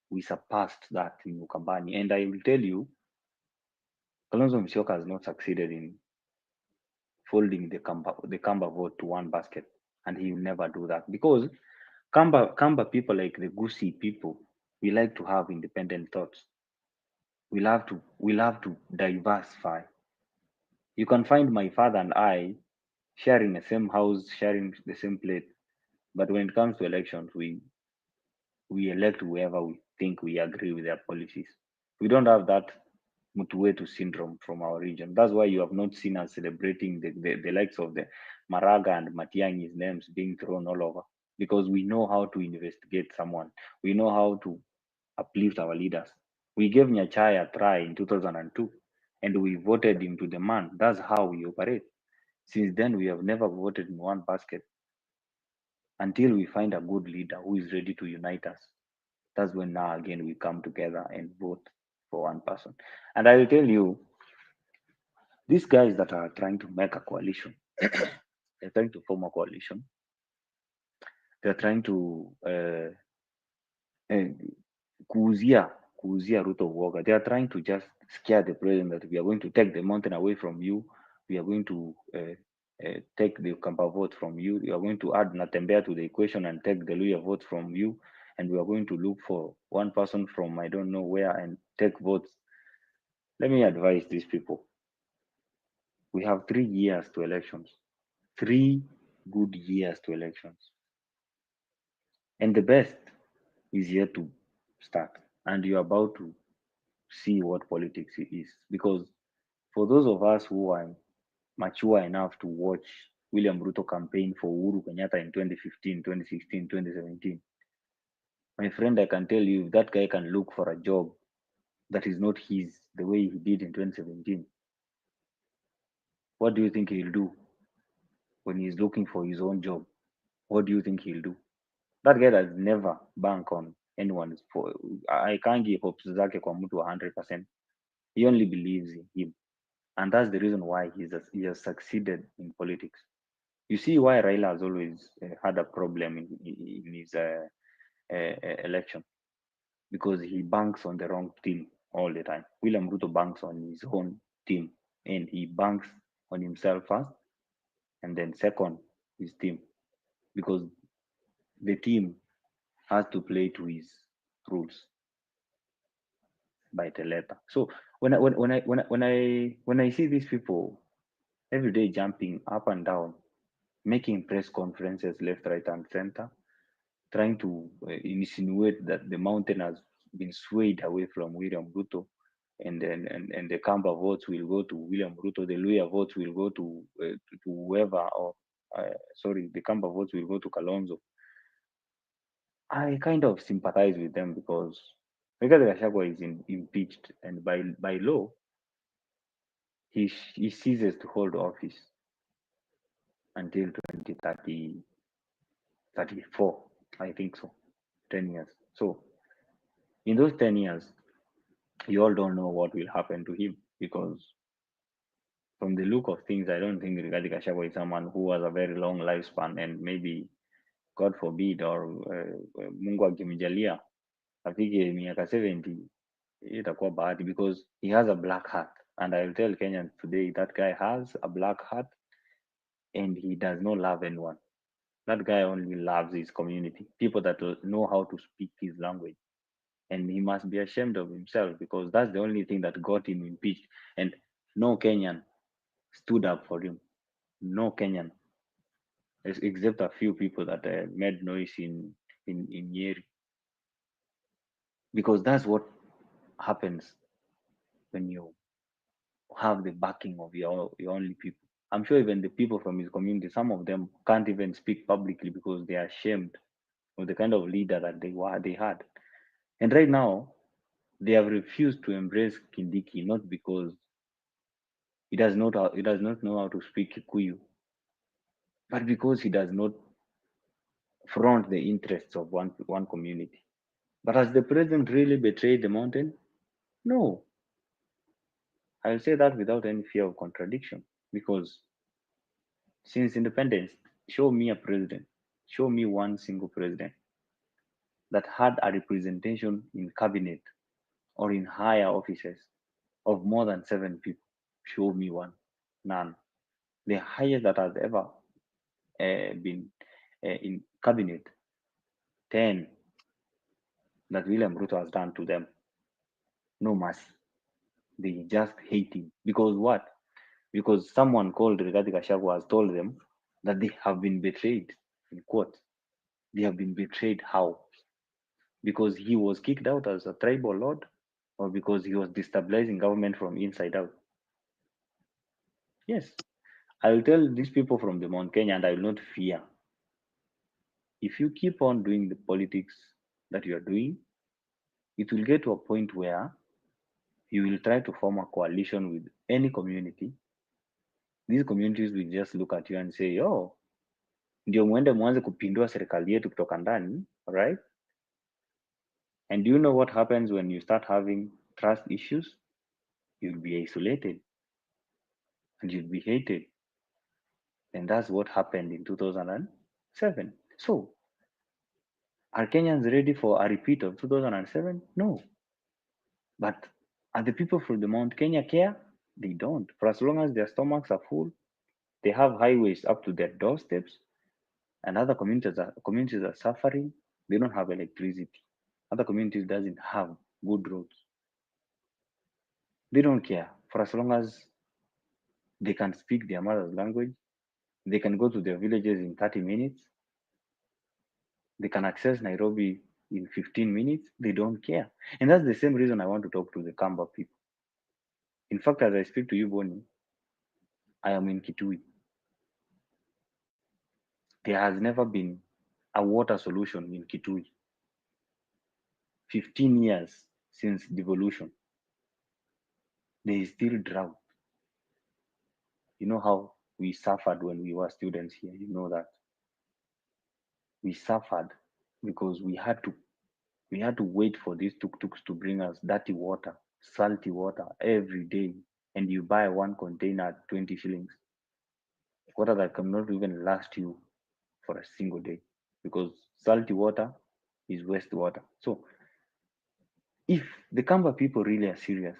We surpassed that in Ukambani. And I will tell you, Kalonzo Musyoka has not succeeded in folding the Kamba vote to one basket. And he will never do that. Because Kamba people, like the Gusii people, we like to have independent thoughts. We'll have to diversify. You can find my father and I sharing the same house, sharing the same plate. But when it comes to elections, we elect whoever we think we agree with their policies. We don't have that Mutuetu syndrome from our region. That's why you have not seen us celebrating the likes of the Maraga and Matiangi's names being thrown all over, because we know how to investigate someone. We know how to uplift our leaders. We gave Nyachai a try in 2002 and we voted him to the man. That's how we operate. Since then, we have never voted in one basket until we find a good leader who is ready to unite us. That's when now again we come together and vote for one person. And I will tell you, these guys that are trying to make a coalition, they're trying to form a coalition, they're trying to uh, kuuzia Ruto uoga. They are trying to just scare the president that we are going to take the mountain away from you. We are going to take the Kamba vote from you. We are going to add Natembea to the equation and take the Luya vote from you. And we are going to look for one person from I don't know where and take votes. Let me advise these people. We have 3 years to elections. 3 good years to elections. And the best is yet to start. And you're about to see what politics is. Because for those of us who are mature enough to watch William Ruto campaign for Uhuru Kenyatta in 2015, 2016, 2017, my friend, I can tell you, if that guy can look for a job that is not his, the way he did in 2017, what do you think he'll do when he's looking for his own job? What do you think he'll do? That guy has never bank on anyone's. I can't give hopes zake kwa mtu 100%. He only believes in him. And that's the reason why he has succeeded in politics. You see why Raila has always had a problem in his election, because he banks on the wrong team all the time. William Ruto banks on his own team, and he banks on himself first, and then second his team, because the team has to play to his rules by the letter. So when I see these people every day jumping up and down, making press conferences left, right, and center, trying to insinuate that the mountain has been swayed away from William Ruto, and then and the Kamba votes will go to William Ruto, the Luya votes will go to whoever, or sorry, the Kamba votes will go to Kalonzo. I kind of sympathize with them because Rigathi Gachagua is impeached, and by law, he ceases to hold office until 2034, I think so, 10 years. So in those 10 years, you all don't know what will happen to him because from the look of things, I don't think Rigathi Gachagua is someone who has a very long lifespan, and maybe God forbid, or Mungu akimjalia afike miaka 70, itakuwa bahati because he has a black heart. And I'll tell Kenyans today that guy has a black heart and he does not love anyone. That guy only loves his community, people that know how to speak his language. And he must be ashamed of himself because that's the only thing that got him impeached. And no Kenyan stood up for him. No Kenyan, except a few people that made noise in Nyeri. Because that's what happens when you have the backing of your only people. I'm sure even the people from his community, some of them can't even speak publicly because they are ashamed of the kind of leader that they had. And right now, they have refused to embrace Kindiki, not because he does not know how to speak Kikuyu, but because he does not front the interests of one community. But has the president really betrayed the mountain? No. I'll say that without any fear of contradiction, because since independence, show me a president, show me one single president that had a representation in cabinet or in higher offices of more than 7 people. Show me one. None. The highest that has ever been in cabinet, 10, that William Ruto has done to them. No mercy. They just hate him. Because what? Because someone called Rigathi Gachagua has told them that they have been betrayed. In quote, they have been betrayed. How? Because he was kicked out as a tribal lord, or because he was destabilizing government from inside out? Yes, I will tell these people from the Mount Kenya, and I will not fear. If you keep on doing the politics that you are doing, it will get to a point where you will try to form a coalition with any community. These communities will just look at you and say, oh, ndio mwende mwanze kupindua serikali yetu kutoka ndani, right? And do you know what happens when you start having trust issues? You'll be isolated and you'll be hated. And that's what happened in 2007. So, are Kenyans ready for a repeat of 2007? No. But are the people from the Mount Kenya care? They don't. For as long as their stomachs are full, they have highways up to their doorsteps, and other communities are suffering. They don't have electricity. Other communities doesn't have good roads. They don't care. For as long as they can speak their mother's language, they can go to their villages in 30 minutes, they can access Nairobi in 15 minutes, they don't care. And that's the same reason I want to talk to the Kamba people. In fact, as I speak to you, Bonnie, I am in Kitui. There has never been a water solution in Kitui. 15 years since devolution, there is still drought. You know how we suffered when we were students here. You know that we suffered because we had to wait for these tuk-tuks to bring us dirty water, salty water every day, and you buy one container at 20 shillings. Water that cannot even last you for a single day because salty water is wastewater. So if the Kamba people really are serious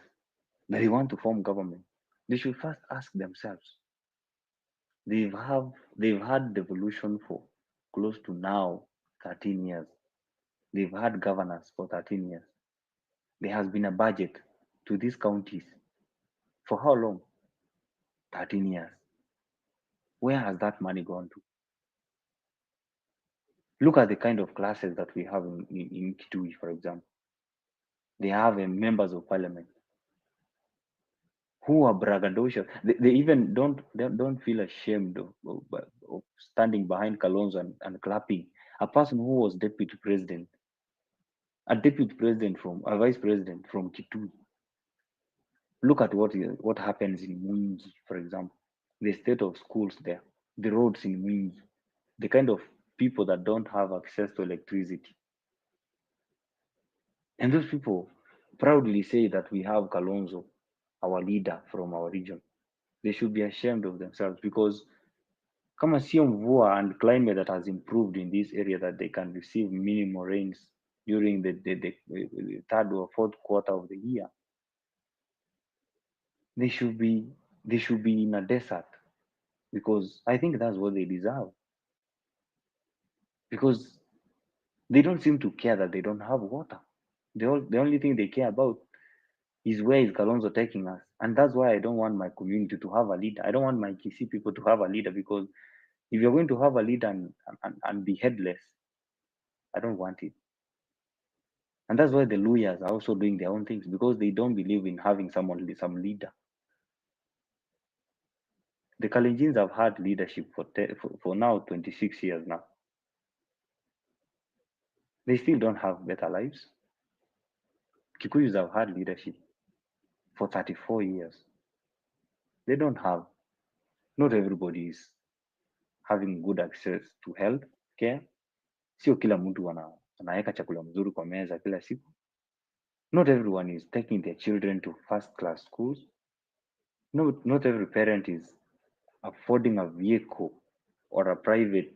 that they want to form government, they should first ask themselves. They've had devolution for close to now 13 years. They've had governors for 13 years. There has been a budget to these counties for how long? 13 years. Where has that money gone to? Look at the kind of classes that we have in Kitui, for example. They have members of parliament who are braggadocious. They even don't feel ashamed of standing behind Kalonzo and clapping. A person who was deputy president, a deputy president from a vice president from Kitui. Look at what happens in Mwingi, for example. The state of schools there, the roads in Mwingi, the kind of people that don't have access to electricity. And those people proudly say that we have Kalonzo, our leader from our region. They should be ashamed of themselves because kama sio mvua and climate that has improved in this area that they can receive minimal rains during the third or fourth quarter of the year, they should be they should be in a desert because I think that's what they deserve. Because they don't seem to care that they don't have water. The only thing they care about is where is Kalonzo taking us. And that's why I don't want my community to have a leader. I don't want my KC people to have a leader because if you're going to have a leader and be headless, I don't want it. And that's why the lawyers are also doing their own things because they don't believe in having some leader. The Kalenjins have had leadership for now 26 years now. They still don't have better lives. Kikuyus have had leadership for 34 years. They don't have, not everybody is having good access to health care. Sio kila mtu anaweka chakula mzuri kwa meza kila siku. Not everyone is taking their children to first class schools. Not every parent is affording a vehicle or a private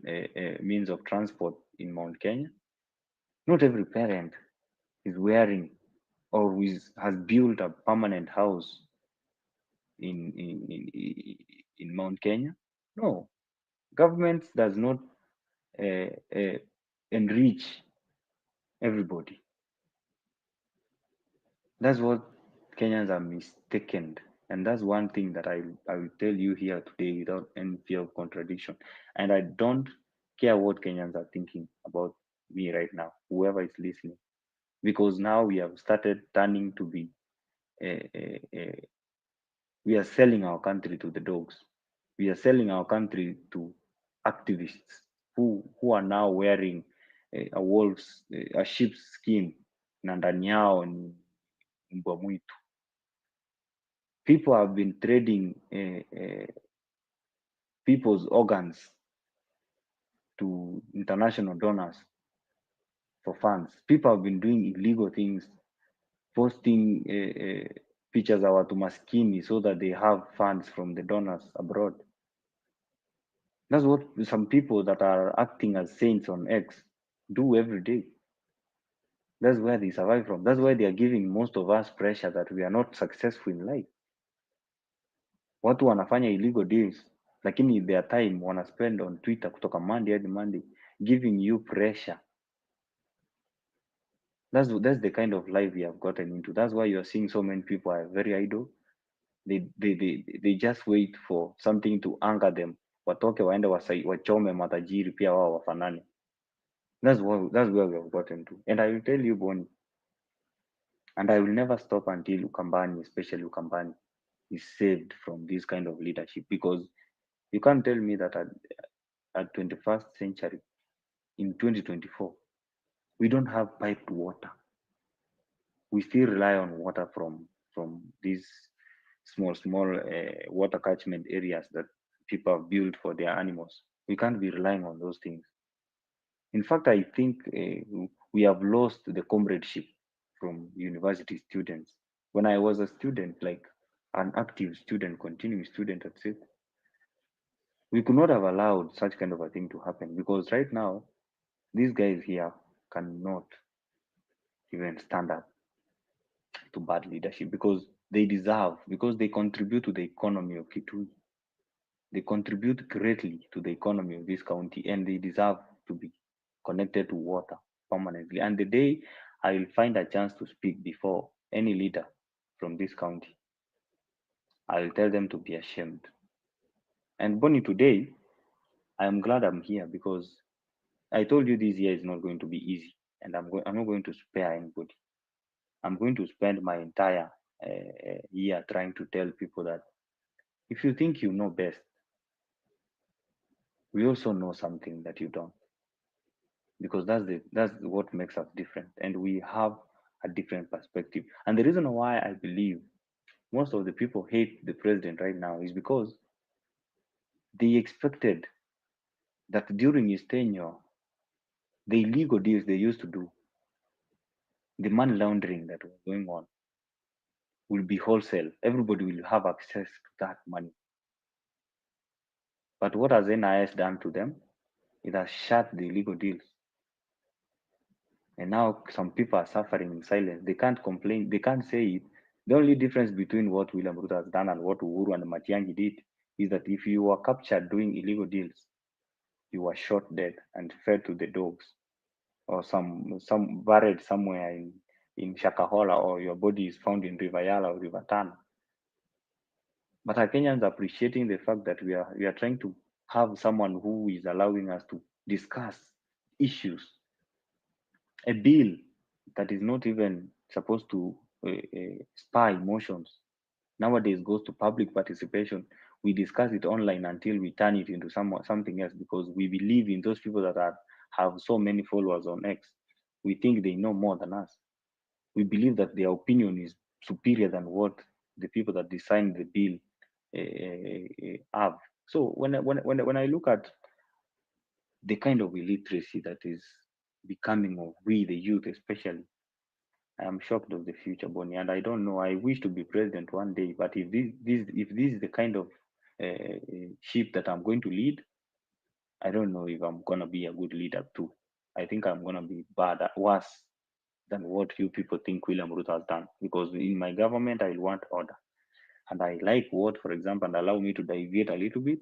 means of transport in Mount Kenya. Not every parent is wearing or has built a permanent house in Mount Kenya. No, government does not uh, uh, enrich everybody. That's what Kenyans are mistaken. And that's one thing that I will tell you here today without any fear of contradiction. And I don't care what Kenyans are thinking about me right now, whoever is listening, because now we have started turning to be, we are selling our country to the dogs. We are selling our country to activists who are now wearing a sheep's skin na ndani yao ni mbwa mwitu. People have been trading people's organs to international donors for funds. People have been doing illegal things, posting pictures za watu maskini so that they have funds from the donors abroad. That's what some people that are acting as saints on X do every day. That's where they survive from. That's why they are giving most of us pressure that we are not successful in life. Watu wanafanya illegal deals, lakini their time wana spend on Twitter kutoka Monday hadi Monday, giving you pressure. That's the kind of life we have gotten into. That's why you are seeing so many people are very idle. They just wait for something to anger them, watoke waende wachome matajiri pia wao wafanane. That's where we have gotten to. And I will tell you, Bonnie, and I will never stop until Ukambani, especially Ukambani, is saved from this kind of leadership. Because you can't tell me that at 21st century, in 2024, we don't have piped water. We still rely on water from these small water catchment areas that people have built for their animals. We can't be relying on those things. In fact, I think we have lost the comradeship from university students. When I was a student, like an active student, continuing student at SIT, we could not have allowed such kind of a thing to happen because right now, these guys here cannot even stand up to bad leadership because they contribute to the economy of Kitui. They contribute greatly to the economy of this county and they deserve to be connected to water permanently. And the day I will find a chance to speak before any leader from this county, I will tell them to be ashamed. And Bonnie, today, I am glad I'm here because I told you this year is not going to be easy, and I'm not going to spare anybody. I'm going to spend my entire year trying to tell people that if you think you know best, we also know something that you don't, because that's what makes us different, and we have a different perspective. And the reason why I believe most of the people hate the president right now is because they expected that during his tenure, the illegal deals they used to do, the money laundering that was going on, will be wholesale. Everybody will have access to that money. But what has NIS done to them? It has shut the illegal deals. And now some people are suffering in silence. They can't complain. They can't say it. The only difference between what William Ruto has done and what Uhuru and Matiang'i did is that if you were captured doing illegal deals, you were shot dead and fed to the dogs, or some buried somewhere in Shakahola, or your body is found in River Yala or River Tana. But are Kenyans appreciating the fact that we are trying to have someone who is allowing us to discuss issues, a bill that is not even supposed to spur emotions nowadays goes to public participation. We discuss it online until we turn it into something else, because we believe in those people that have so many followers on X. We think they know more than us. We believe that their opinion is superior than what the people that designed the bill have. So when I look at the kind of illiteracy that is becoming of we the youth especially, I am shocked of the future, Bonnie, and I don't know. I wish to be president one day, but if this is the kind of ship that I'm going to lead, I don't know if I'm gonna be a good leader too. I think I'm gonna be bad, worse than what you people think William Ruto has done. Because in my government, I want order, and I like what, for example, and allow me to deviate a little bit.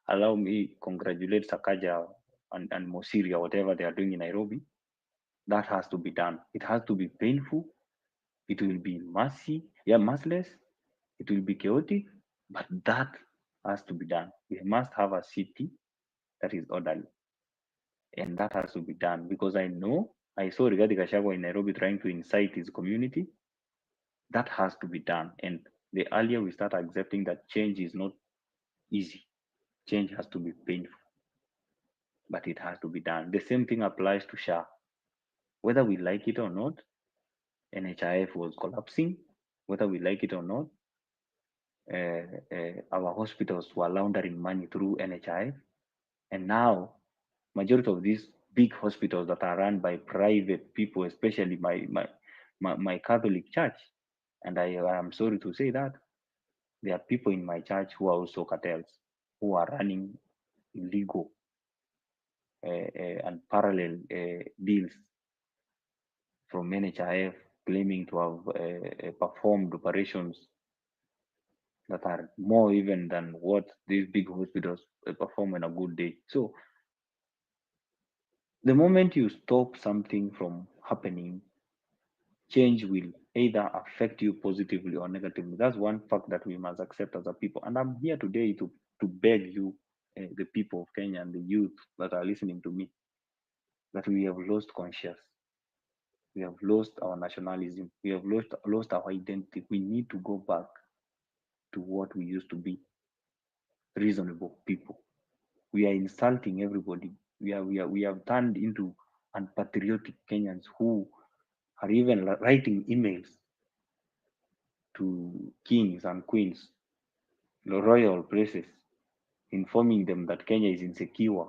Allow me congratulate Sakaja and Mosiria, whatever they are doing in Nairobi. That has to be done. It has to be painful. It will be merciless. It will be chaotic, but that has to be done. We must have a city that is orderly, and that has to be done because I saw Rigathi Gachagua in Nairobi trying to incite his community. That has to be done, and the earlier we start accepting that change is not easy, change has to be painful, but it has to be done. The same thing applies to SHA. Whether we like it or not, NHIF was collapsing. Whether we like it or not, our hospitals were laundering money through NHIF, and now majority of these big hospitals that are run by private people, especially my Catholic church, and I am sorry to say that there are people in my church who are also cartels, who are running illegal and parallel deals from NHIF, claiming to have performed operations that are more even than what these big hospitals perform in a good day. So the moment you stop something from happening, change will either affect you positively or negatively. That's one fact that we must accept as a people. And I'm here today to beg you, the people of Kenya and the youth that are listening to me, that we have lost conscience. We have lost our nationalism. We have lost our identity. We need to go back to what we used to be, reasonable people. We are insulting everybody. We have turned into unpatriotic Kenyans who are even writing emails to kings and queens, the royal places, informing them that Kenya is insecure.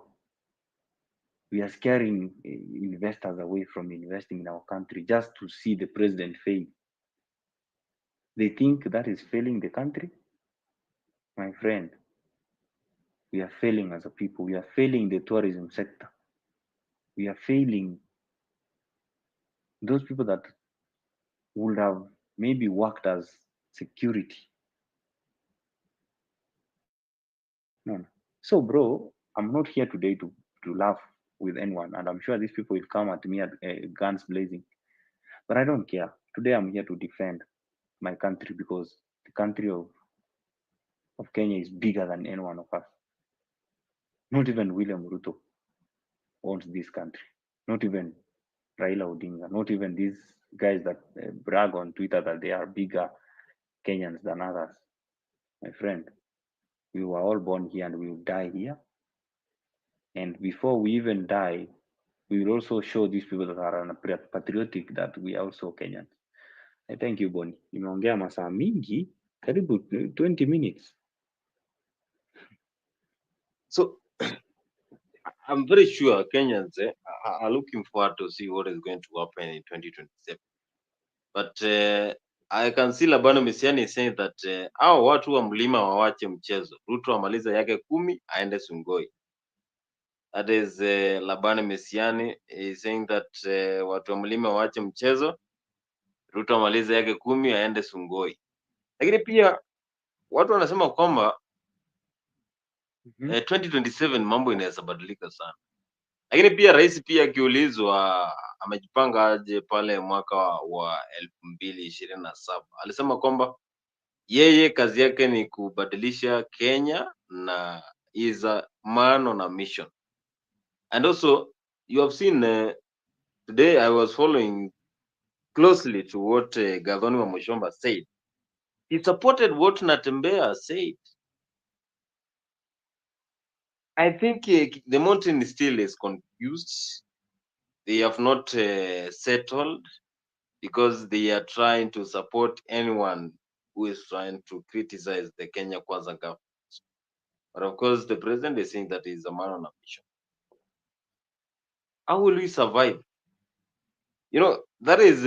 We are scaring investors away from investing in our country just to see the president fail. They think that is failing the country. My friend, we are failing as a people. We are failing the tourism sector. We are failing those people that would have maybe worked as security. No, no. So, bro, I'm not here today to laugh with anyone, and I'm sure these people will come at me at guns blazing. But I don't care. Today, I'm here to defend my country because the country of Kenya is bigger than any one of us. Not even William Ruto owns this country. Not even Raila Odinga. Not even these guys that brag on Twitter that they are bigger Kenyans than others. My friend, we were all born here and we will die here. And before we even die, we will also show these people that are patriotic that we are also Kenyans. I thank you, Bonnie. Nimeongea masaa mingi, karibu 20 minutes. So I'm very sure Kenyans are looking forward to see what is going to happen in 2027. But I can see Labano Misiani saying that hao watu wa mlima wawache mchezo. Ruto amaliza yake 10 aende Sungoi. That is Labano Misiani is saying that watu wa mlima wawache mchezo. Ruto amaliza yake 10 aende Sungoi. Lakini pia watu wanasema kwamba 2027 mambo inaweza badilika sana. Lakini pia rais pia akiulizwa amejipanga aje pale mwaka wa 2027, alisema kwamba yeye kazi yake ni kubadilisha Kenya na is a man on a mission. And also you have seen today I was following closely to what Gathoni wa Mushomba said. He supported what Natembea said. I think the mountain still is confused. They have not settled because they are trying to support anyone who is trying to criticize the Kenya Kwanza government. But of course, the president is saying that he's a man on a mission. How will we survive? You know, that is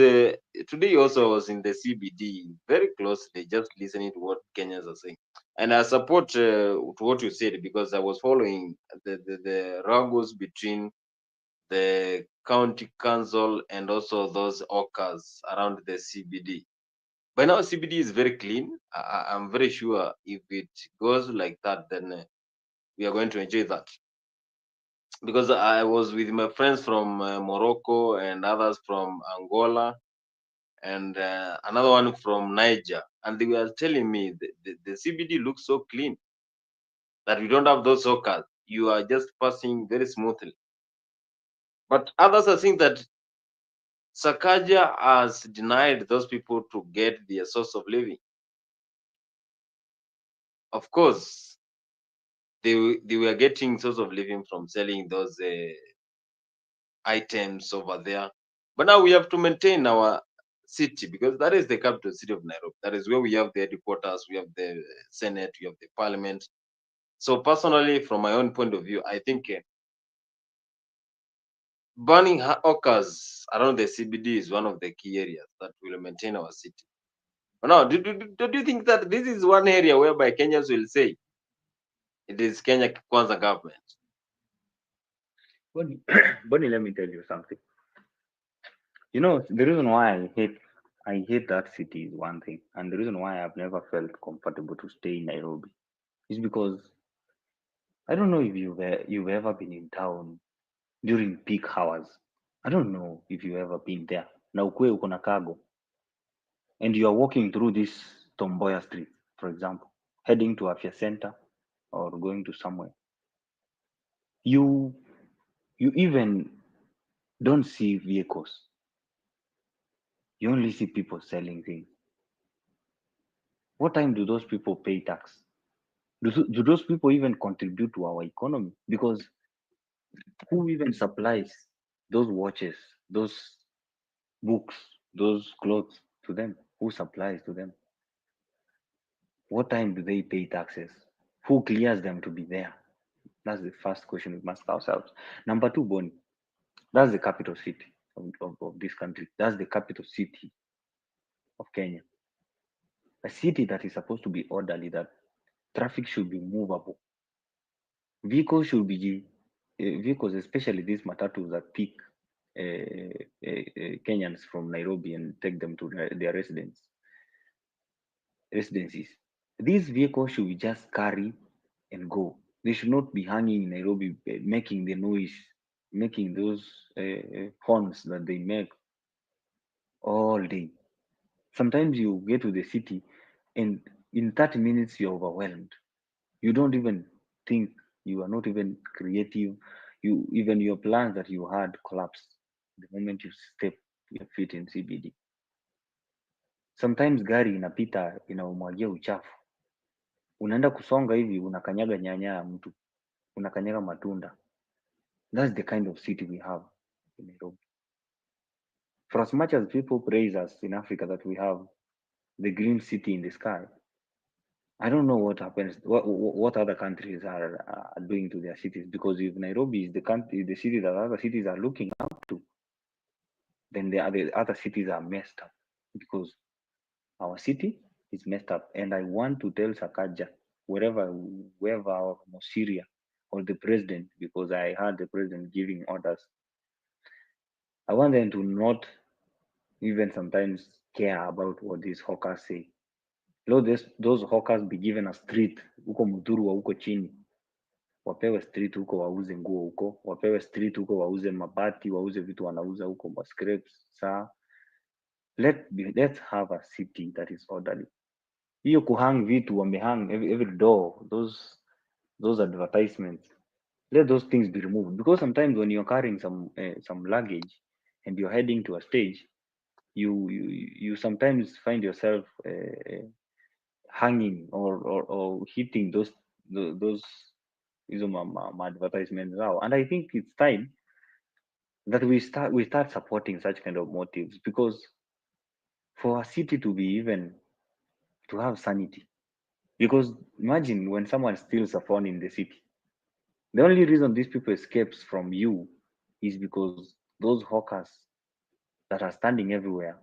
today also I was in the CBD very closely, just listening to what Kenyans are saying. And I support to what you said because I was following the ruggles between the county council and also those orcas around the CBD. By now, CBD is very clean. I'm very sure if it goes like that, then we are going to enjoy that. Because I was with my friends from Morocco and others from Angola and another one from Niger, and they were telling me the CBD looks so clean that we don't have those orcas. You are just passing very smoothly. But others are saying that Sakaja has denied those people to get their source of living. Of course, they were getting source of living from selling those items over there. But now we have to maintain our city because that is the capital city of Nairobi. That is where we have the headquarters, we have the Senate, we have the Parliament. So personally, from my own point of view, I think burning hawkers around the CBD is one of the key areas that will maintain our city. But now, do you think that this is one area whereby Kenyans will say it is Kenya Kwanza government? Bonnie, let me tell you something. You know, the reason why I hate that city is one thing, and the reason why I've never felt comfortable to stay in Nairobi is because I don't know if you've ever been in town during peak hours. I don't know if you've ever been there. Na ukwe uko na cargo, and you are walking through this Tomboya Street, for example, heading to Afya Center or going to somewhere. You even don't see vehicles. You only see people selling things. What time do those people pay tax? Do those people even contribute to our economy? Because who even supplies those watches, those books, those clothes to them? Who supplies to them? What time do they pay taxes? Who clears them to be there? That's the first question we must ask ourselves. Number two, Bonnie, that's the capital city of this country. That's the capital city of Kenya. A city that is supposed to be orderly, that traffic should be movable. Vehicles should be vehicles, especially these matatus that pick Kenyans from Nairobi and take them to their residencies. These vehicles should be just carry and go. They should not be hanging in Nairobi, making the noise, making those horns that they make all day. Sometimes you get to the city, and in 30 minutes you're overwhelmed. You don't even think, you are not even creative. You even your plans that you had collapse the moment you step your feet in CBD. Sometimes gari inapita inaumwagia uchafu, unaenda kusonga hivi unakanyaga nyanya ya mtu, unakanyaga matunda. That's the kind of city we have in Nairobi. For as much as people praise us in Africa that we have the green city in the sky, I don't know what happens, what other countries are doing to their cities. Because if Nairobi is the country, the city that other cities are looking up to, then the other cities are messed up. Because our city is messed up, and I want to tell Sakaja, wherever, or Syria, or the president, because I heard the president giving orders. I want them to not even sometimes care about what these hawkers say. Let those hawkers be given a street huko Mudhurwa huko chini, wapewe street huko wauze nguo huko, wapewe street huko wauze mabati, wauze vitu wanauza huko, scrapes. Saa let's have a city that is orderly. Hiyo kuhang vitu wamehang every door, those advertisements, let those things be removed. Because sometimes when you're carrying some luggage and you're heading to a stage, you sometimes find yourself hanging or hitting those advertisements now. And I think it's time that we start supporting such kind of motives, because for a city to be even to have sanity, because imagine when someone steals a phone in the city, the only reason these people escapes from you is because those hawkers that are standing everywhere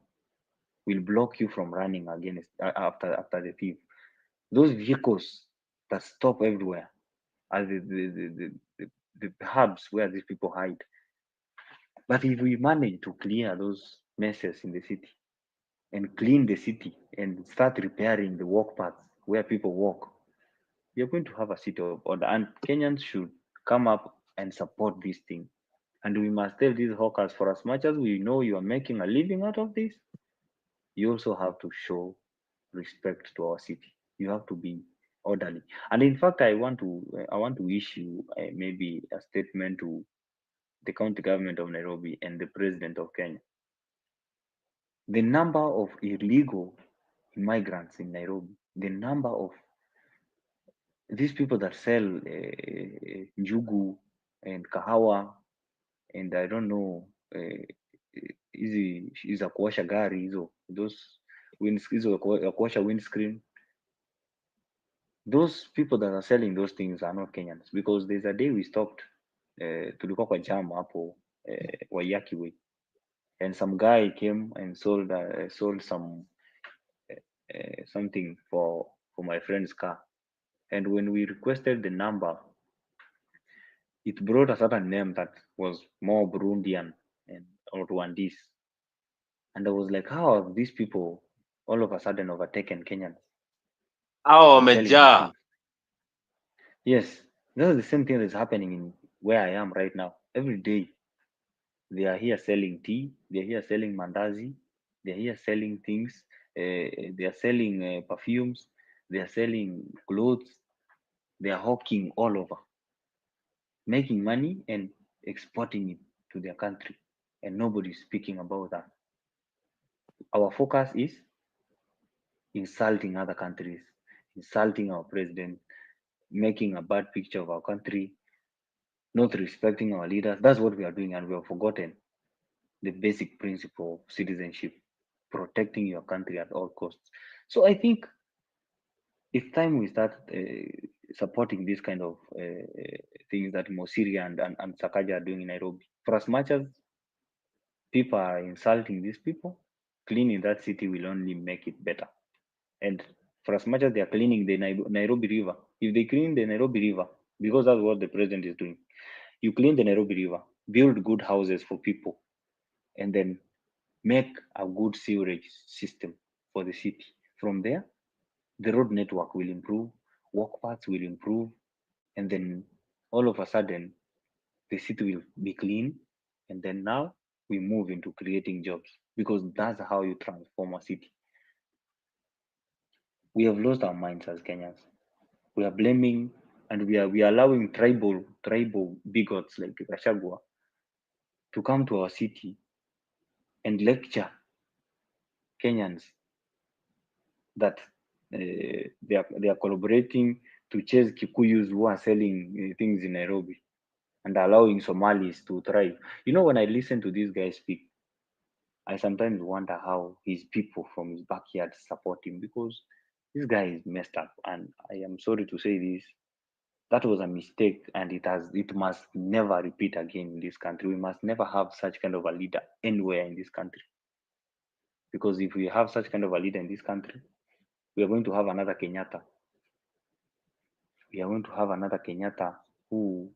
will block you from running against after the thief. Those vehicles that stop everywhere are the hubs where these people hide. But if we manage to clear those messes in the city and clean the city and start repairing the walk paths where people walk, we are going to have a city of order. And Kenyans should come up and support this thing. And we must tell these hawkers, for as much as we know you are making a living out of this, you also have to show respect to our city. You have to be orderly. And in fact, I want to issue maybe a statement to the county government of Nairobi and the president of Kenya. The number of illegal migrants in Nairobi, the number of these people that sell njugu and kahawa, and I don't know, hizi za kuosha gari hizo, hizo ya kuosha windscreen. Those people that are selling those things are not Kenyans, because there's a day we stopped, tulikuwa kwa jam hapo Waiyaki way, and some guy came and sold something for my friend's car, and when we requested the number, it brought a certain name that was more Burundian and or Rwandese, and I was like, how have these people all of a sudden overtaken Kenyans Hao in selling these wamejaa. things? Yes, that's the same thing that's happening in where I am right now. Every day they are here selling tea, they are here selling mandazi, they are here selling things, they are selling perfumes, they are selling clothes, they are hawking all over, making money and exporting it to their country, and nobody's speaking about that. Our focus is insulting other countries, insulting our president, making a bad picture of our country, not respecting our leaders. That's what we are doing, and we have forgotten the basic principle of citizenship, protecting your country at all costs. So I think it's time we start supporting this kind of things that Mosiria and Sakaja are doing in Nairobi. For as much as people are insulting these people, cleaning that city will only make it better. And for as much as they are cleaning the Nairobi River, if they clean the Nairobi River, because that's what the president is doing, you clean the Nairobi River, build good houses for people, and then make a good sewerage system for the city. From there, the road network will improve, walk paths will improve, and then all of a sudden, the city will be clean. And then now we move into creating jobs, because that's how you transform a city. We have lost our minds as Kenyans. We are blaming, and we are allowing tribal bigots like Gachagua to come to our city and lecture Kenyans that they are collaborating to chase Kikuyus who are selling things in Nairobi. and allowing Somalis to thrive. When I listen to these guys speak, I sometimes wonder how his people from his backyard support him, because this guy is messed up. And I am sorry to say this, that was a mistake, and it must never repeat again in this country. We must never have such kind of a leader anywhere in this country, because if we have such kind of a leader in this country, we are going to have another Kenyatta. We are going to have another Kenyatta who,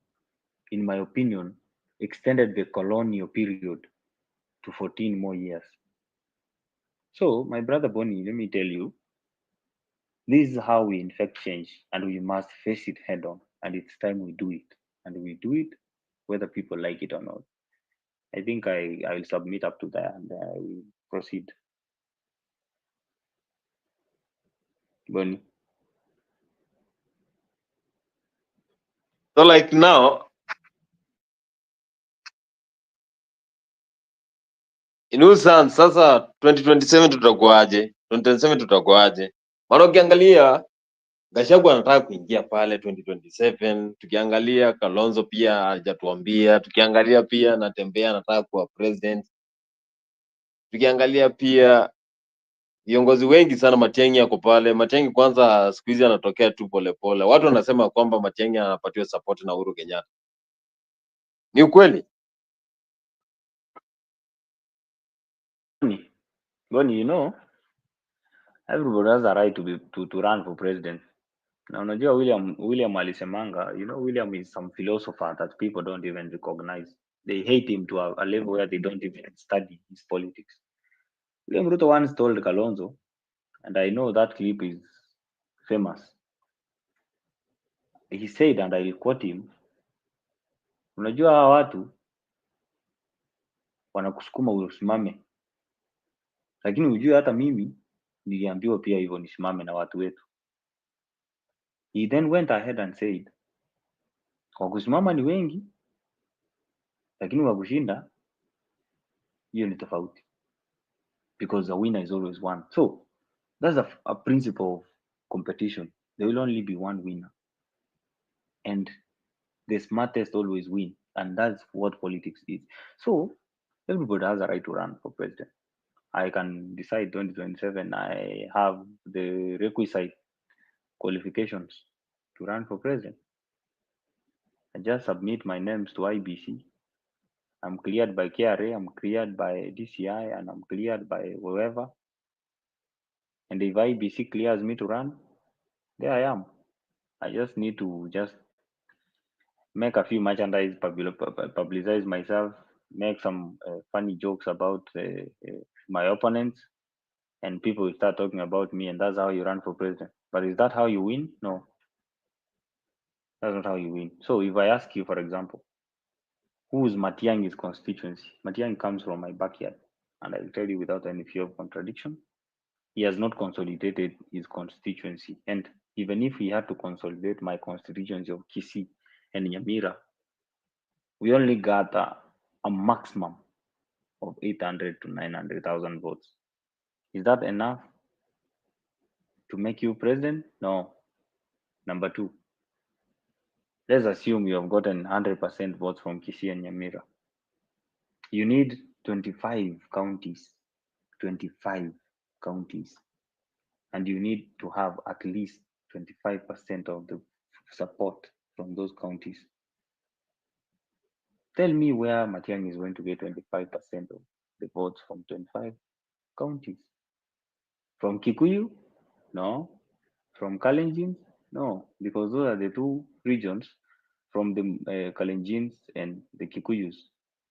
in my opinion, extended the colonial period to 14 more years. So, my brother Bonnie, let me tell you, this is how we infect change, and we must face it head on. And it's time we do it. And we do it whether people like it or not. I think I will submit up to that, and I will proceed. Bonnie. So like now, in Usan sasa 2027 tutakuaje? 2027 tutakuaje? Maana ukiangalia Gachagua anataka kuingia pale 2027, tukiangalia Kalonzo pia hajatuambia, tukiangalia pia Natembea anataka kuwa president, tukiangalia pia viongozi wengi sana. Matiang'i yako pale. Matiang'i kwanza siku hizi anatokea tu polepole. Watu wanasema kwamba Matiang'i anapatiwa support na Uhuru Kenyatta. Ni ukweli? Bonnie, everybody has a right to run for president. Na unajua William alisemanga, William is some philosopher that people don't even recognize. They hate him to a level where they don't even study his politics. William Ruto once told Kalonzo, and I know that clip is famous. He said, and I'll quote him, unajua hawa watu wanakusukuma usimame, lakini ujue hata mimi niliambiwa pia hivyo nisimame na watu wetu. He then went ahead and said, wakusimama ni wengi, lakini wakushinda hiyo ni tofauti, because the winner is always one. So that's a principle of competition. There will only be one winner, and the smartest always win, and that's what politics is. So everybody has a right to run for president. I can decide 2027 I have the requisite qualifications to run for president. I just submit my names to IBC. I'm cleared by KRA, I'm cleared by DCI, and I'm cleared by whoever. And if IBC clears me to run, there I am. I just need to make a few merchandise, publicize myself, make some funny jokes about my opponents, and people will start talking about me, and that's how you run for president. But is that how you win? No, that's not how you win. So if I ask you, for example, who's Matiang'i's constituency? Matiang'i comes from my backyard, and I will tell you without any fear of contradiction, he has not consolidated his constituency. And even if he had to consolidate my constituency of Kisii and Nyamira, we only got a maximum of 800 to 900,000 votes. Is that enough to make you president? No. Number two, let's assume you have gotten 100% votes from Kisii and Nyamira. You need 25 counties, 25 counties, and you need to have at least 25% of the support from those counties. Tell me where Matiang'i is going to get 25% of the votes from 25 counties. From Kikuyu? No. From Kalenjin? No, because those are the two regions from the Kalenjins and the Kikuyus.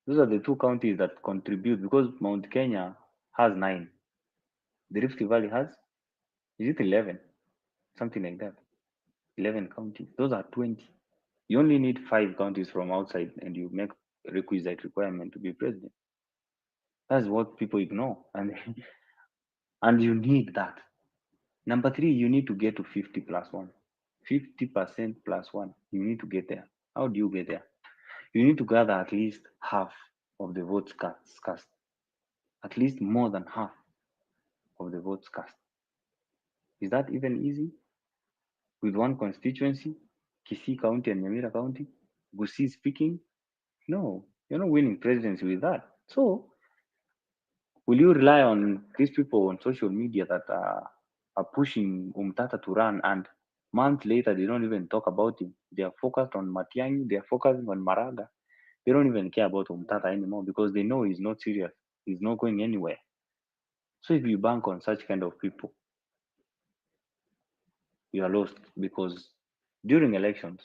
Those are the two counties that contribute, because Mount Kenya has 9. The Rift Valley has, is it 11? Something like that. 11 counties. Those are 20. You only need 5 counties from outside and you make a requisite requirement to be president. That's what people ignore. And you need that. Number 3, you need to get to 50 plus 1. 50% plus 1. You need to get there. How do you get there? You need to gather at least half of the votes cast. At least more than half of the votes cast. Is that even easy? With one constituency, Kisii County and Nyamira County? Gusii speaking. No, you're not winning presidency with that. So will you rely on these people on social media that are pushing Umtata to run, and months later they don't even talk about him? They are focused on Matiang'i, they are focusing on Maraga. They don't even care about Umtata anymore because they know he's not serious. He's not going anywhere. So if you bank on such kind of people, you are lost, because during elections,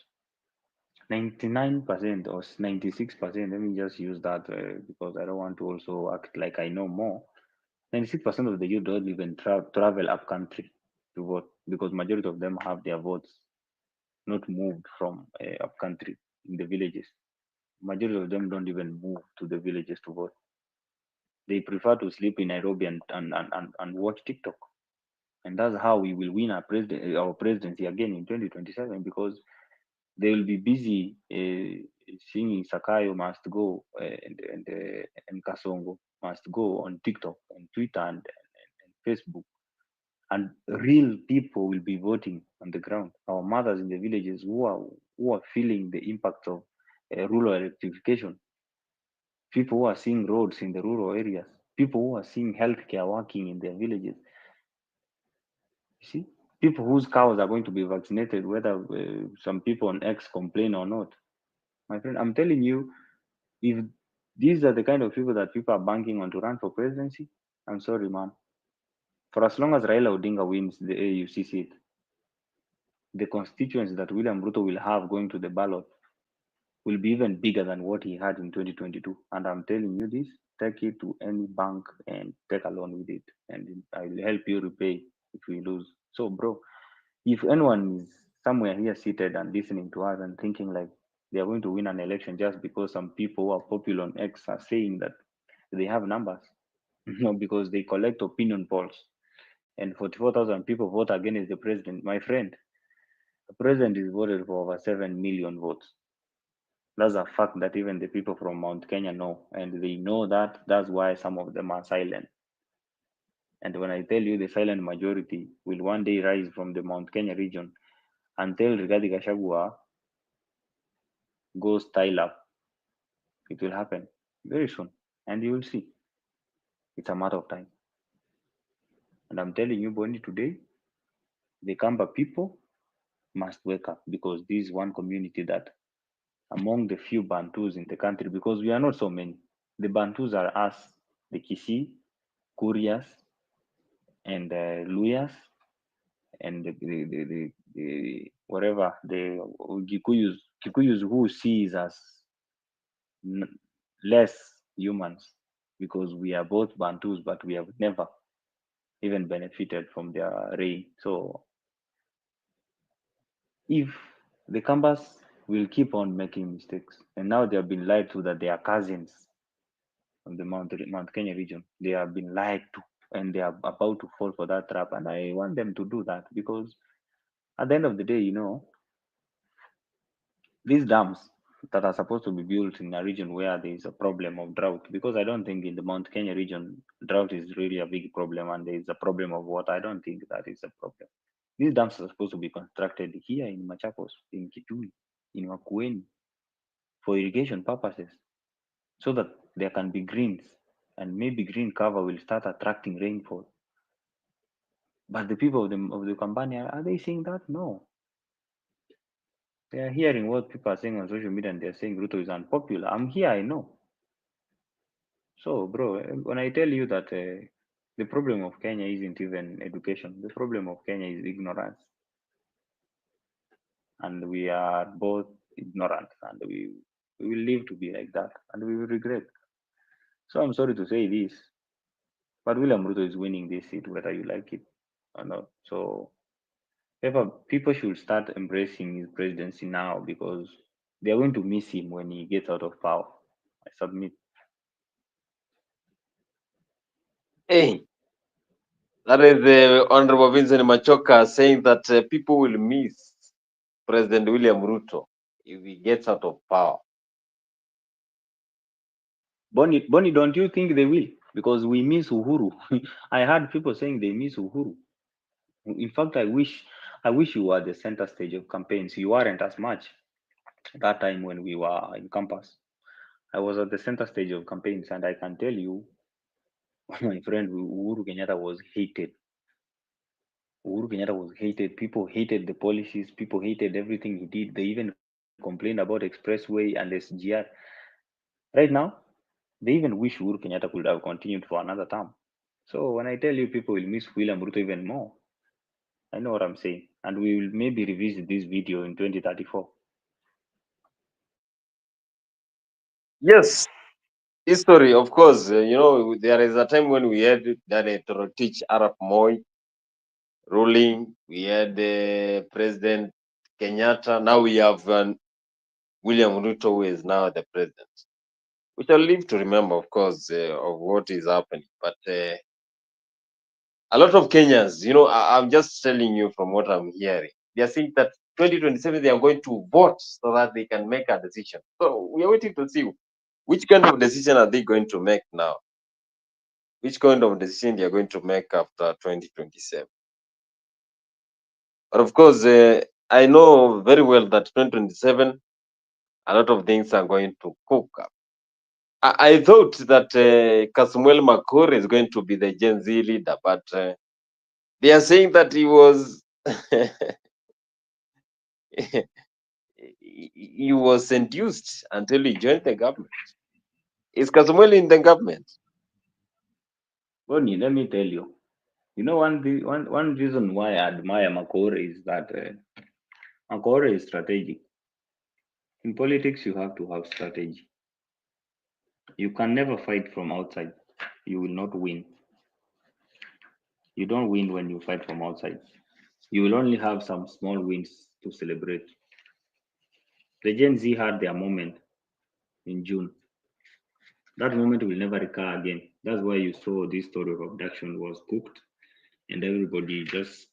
99% or 96%, let me just use that because I don't want to also act like I know more. 96% of the youth don't even travel up country to vote, because majority of them have their votes not moved from up country in the villages. Majority of them don't even move to the villages to vote. They prefer to sleep in Nairobi and watch TikTok. And that's how we will win our presidency again in 2027, because they will be busy singing Sakayo must go and Kasongo must go on TikTok and Twitter and Facebook, and real people will be voting on the ground. Our mothers in the villages who are feeling the impact of rural electrification, people who are seeing roads in the rural areas, people who are seeing healthcare working in their villages. You see, people whose cows are going to be vaccinated, whether some people on X complain or not. My friend, I'm telling you, if these are the kind of people that people are banking on to run for presidency, I'm sorry, man. For as long as Raila Odinga wins the AUC seat, the constituents that William Ruto will have going to the ballot will be even bigger than what he had in 2022. And I'm telling you this, take it to any bank and take a loan with it, and I will help you repay if we lose. So, bro, if anyone is somewhere here seated and listening to us and thinking like they are going to win an election just because some people who are popular on X are saying that they have numbers, no, because they collect opinion polls and 44,000 people vote against the president, my friend, the president is voted for over 7 million votes. That's a fact that even the people from Mount Kenya know, and they know that. That's why some of them are silent. And when I tell you the silent majority will one day rise from the Mount Kenya region until Rigathi Gachagua goes style up, it will happen very soon. And you will see. It's a matter of time. And I'm telling you, Bonnie, today, the Kamba people must wake up, because this is one community that among the few Bantus in the country, because we are not so many. The Bantus are us, the Kisi, Kurias, and Luyas, and the whatever, the Kikuyus who sees us less humans, because we are both Bantus, but we have never even benefited from their reign. So if the Kambas will keep on making mistakes, and now they have been lied to that they are cousins from the Mount Kenya region, they have been lied to, and they are about to fall for that trap. And I want them to do that, because at the end of the day, these dams that are supposed to be built in a region where there is a problem of drought, because I don't think in the Mount Kenya region drought is really a big problem and there is a problem of water. I don't think that is a problem. These dams are supposed to be constructed here in Machakos, in Kitui, in Makueni, for irrigation purposes, so that there can be greens, and maybe green cover will start attracting rainfall. But the people of the Kambani, are they saying that? No. They are hearing what people are saying on social media, and they're saying Ruto is unpopular. I'm here, I know. So, bro, when I tell you that the problem of Kenya isn't even education, the problem of Kenya is ignorance. And we are both ignorant, and we will live to be like that, and we will regret. So I'm sorry to say this, but William Ruto is winning this seat, whether you like it or not. So people should start embracing his presidency now, because they are going to miss him when he gets out of power. I submit. Hey, that is the Honorable Vincent Machoka saying that people will miss President William Ruto if he gets out of power. Bonnie, don't you think they will? Because we miss Uhuru. I heard people saying they miss Uhuru. In fact, I wish you were the center stage of campaigns. You aren't as much. That time when we were in campus, I was at the center stage of campaigns, and I can tell you, my friend Uhuru Kenyatta was hated. Uhuru Kenyatta was hated. People hated the policies. People hated everything he did. They even complained about expressway and SGR. Right now, they even wish Uhuru Kenyatta could have continued for another term. So when I tell you people will miss William Ruto even more, I know what I'm saying. And we will maybe revisit this video in 2034. Yes, history, of course. There is a time when we had that Torotich Arab Moi ruling. We had President Kenyatta. Now we have William Ruto, who is now the president. We shall live to remember, of course, of what is happening. But a lot of Kenyans, I'm just telling you from what I'm hearing. They are saying that 2027 they are going to vote so that they can make a decision. So we are waiting to see which kind of decision are they going to make now. Which kind of decision they are going to make after 2027. But of course, I know very well that 2027, a lot of things are going to cook up. I thought that Kasmuel Makur is going to be the Gen Z leader, but they are saying that he was he was seduced until he joined the government. Is Kasmuel in the government? Bonnie, let me tell you. You know, one reason why I admire Makore is that Makore is strategic. In politics, you have to have strategy. You can never fight from outside. You will not win. You don't win when you fight from outside. You will only have some small wins to celebrate. The Gen Z had their moment in June. That moment will never recur again. That's why you saw this story of abduction was cooked, and everybody just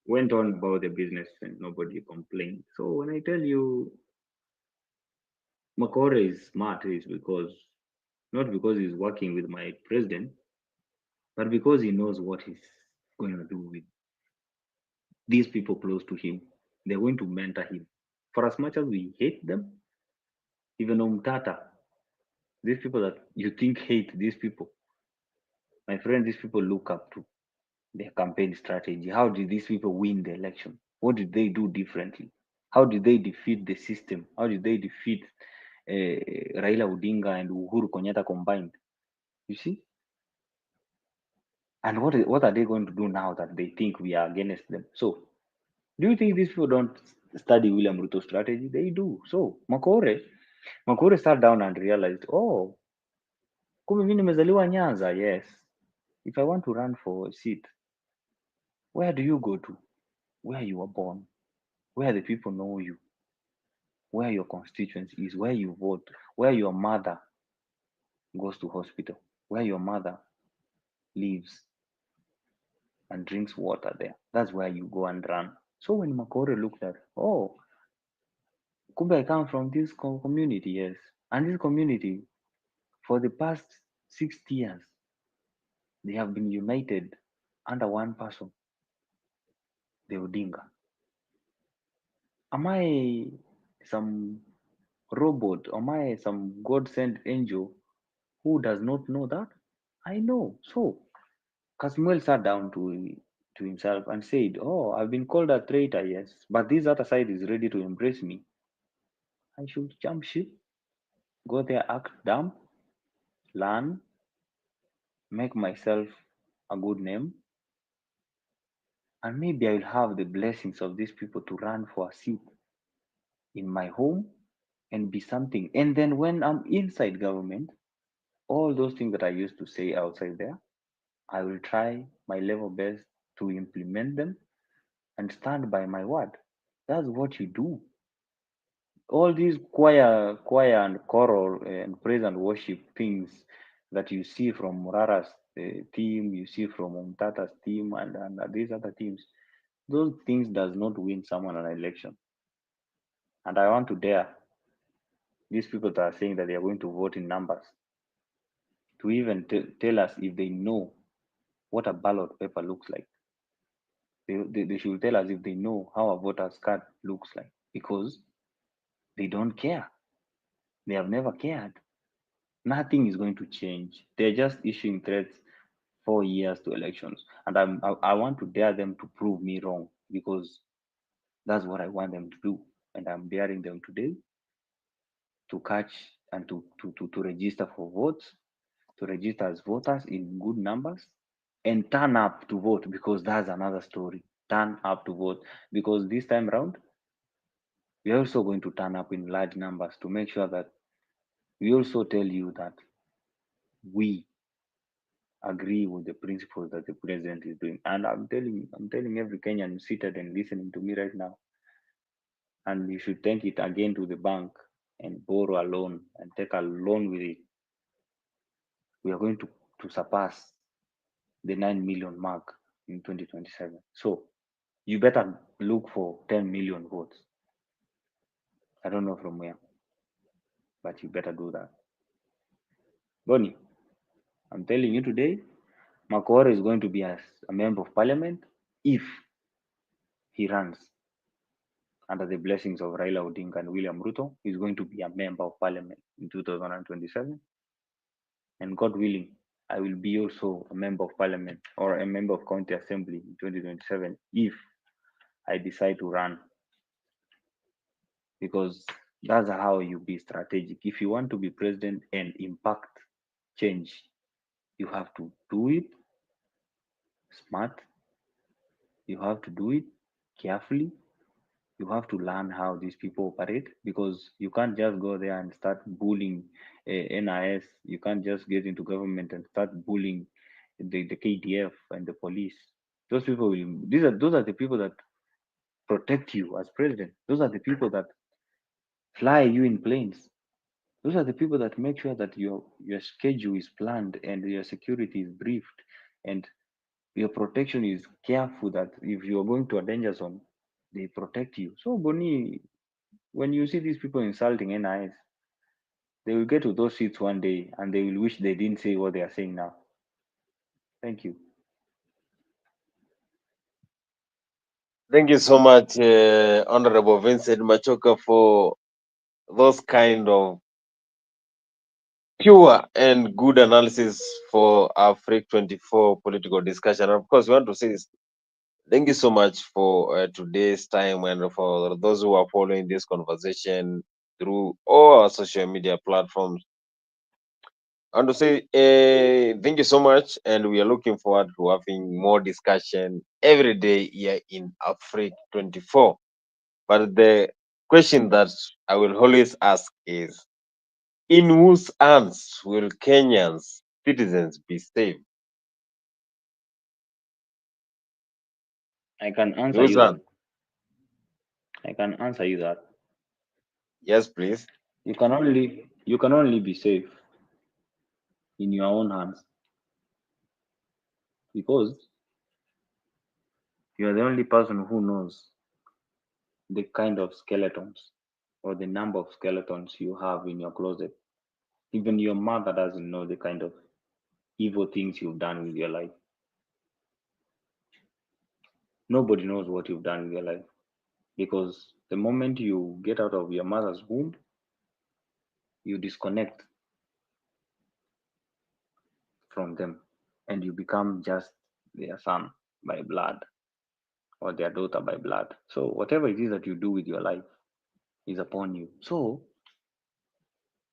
went on about the business and nobody complained. So when I tell you Makore is smart, is because not because he's working with my president, but because he knows what he's going to do with these people close to him. They're going to mentor him. For as much as we hate them, even Umtata, these people that you think hate these people, my friend, these people look up to their campaign strategy. How did these people win the election? What did they do differently? How did they defeat the system? How did they defeat Raila Odinga and Uhuru Kenyatta combined? You see? And what are they going to do now that they think we are against them? So, do you think these people don't study William Ruto's strategy? They do. So, Makore sat down and realized, oh, kumbe mimi nimezaliwa Nyanza. Yes. If I want to run for a seat, where do you go to? Where you were born, where the people know you, where your constituency is, where you vote, where your mother goes to hospital, where your mother lives and drinks water there. That's where you go and run. So when Makore looked at, oh, kumbe I come from this community, yes. And this community, for the past 60 years, they have been united under one person, the Odinga. Am I some robot? Am I some God sent angel who does not know that? I know. So Kasmuel sat down to himself and said, oh, I've been called a traitor, yes, but this other side is ready to embrace me. I should jump ship, go there, act dumb, learn, make myself a good name, and maybe I will have the blessings of these people to run for a seat in my home and be something. And then when I'm inside government, all those things that I used to say outside there, I will try my level best to implement them and stand by my word. That's what you do. All these choir and choral and praise and worship things that you see from Murara's team, you see from Umtata's team, and these other teams, those things does not win someone an election. And I want to dare these people that are saying that they are going to vote in numbers to even tell us if they know what a ballot paper looks like. They should tell us if they know how a voter's card looks like. because they don't care. They have never cared. Nothing is going to change. They're just issuing threats 4 years to elections. And I want to dare them to prove me wrong because that's what I want them to do. And I'm daring them today to catch and to register for votes, to register as voters in good numbers and turn up to vote because that's another story. Turn up to vote because this time around, we're also going to turn up in large numbers to make sure that we also tell you that we agree with the principles that the president is doing. And I'm telling every Kenyan seated and listening to me right now, and you should take it again to the bank and borrow a loan and take a loan with it. We are going to surpass the 9 million mark in 2027. So you better look for 10 million votes. I don't know from where, but you better do that. Bonnie, I'm telling you today, Makore is going to be a member of parliament if he runs under the blessings of Raila Odinga and William Ruto. He's going to be a member of parliament in 2027. And God willing, I will be also a member of parliament or a member of county assembly in 2027 if I decide to run, because that's how you be strategic. If you want to be president and impact change, you have to do it smart, you have to do it carefully, you have to learn how these people operate because you can't just go there and start bullying NIS. You can't just get into government and start bullying the KDF and the police. Those people will, those are the people that protect you as president. Those are the people that fly you in planes. Those are the people that make sure that your schedule is planned and your security is briefed and your protection is careful, that if you're going to a danger zone, they protect you. So Boni, when you see these people insulting NIS, they will get to those seats one day and they will wish they didn't say what they are saying now. Thank you. Thank you so much, Honorable Vincent Machoka, for those kind of pure and good analysis for our Freak 24 political discussion. And of course, we want to say this. Thank you so much for today's time and for those who are following this conversation through all our social media platforms. I want to say thank you so much, and we are looking forward to having more discussion every day here in Africa 24. But the question that I will always ask is, in whose hands will Kenyans citizens be safe? I can In answer whose you that. hands? I can answer you that. Yes, please. You can only be safe in your own hands because you are the only person who knows the kind of skeletons or the number of skeletons you have in your closet. Even your mother doesn't know the kind of evil things you've done with your life. Nobody knows what you've done with your life because the moment you get out of your mother's womb, you disconnect from them and you become just their son by blood or their daughter by blood. So, whatever it is that you do with your life is upon you. So,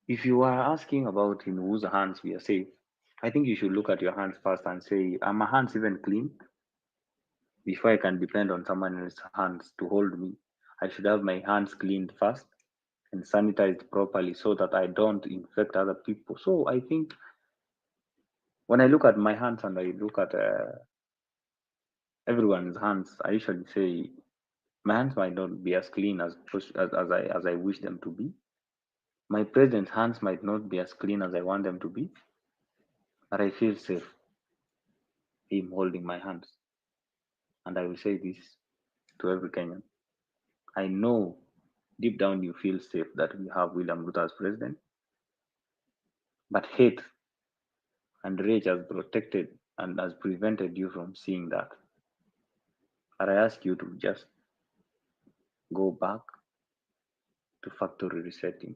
if you are asking about in whose hands we are safe, I think you should look at your hands first and say, are my hands even clean? Before I can depend on someone else's hands to hold me, I should have my hands cleaned first and sanitized properly so that I don't infect other people. So I think when I look at my hands and I look at everyone's hands, I usually say my hands might not be as clean as I wish them to be. My president's hands might not be as clean as I want them to be, but I feel safe him holding my hands. And I will say this to every Kenyan. I know deep down you feel safe that we have William Ruto as president, but hate and rage has protected and has prevented you from seeing that. But I ask you to just go back to factory resetting.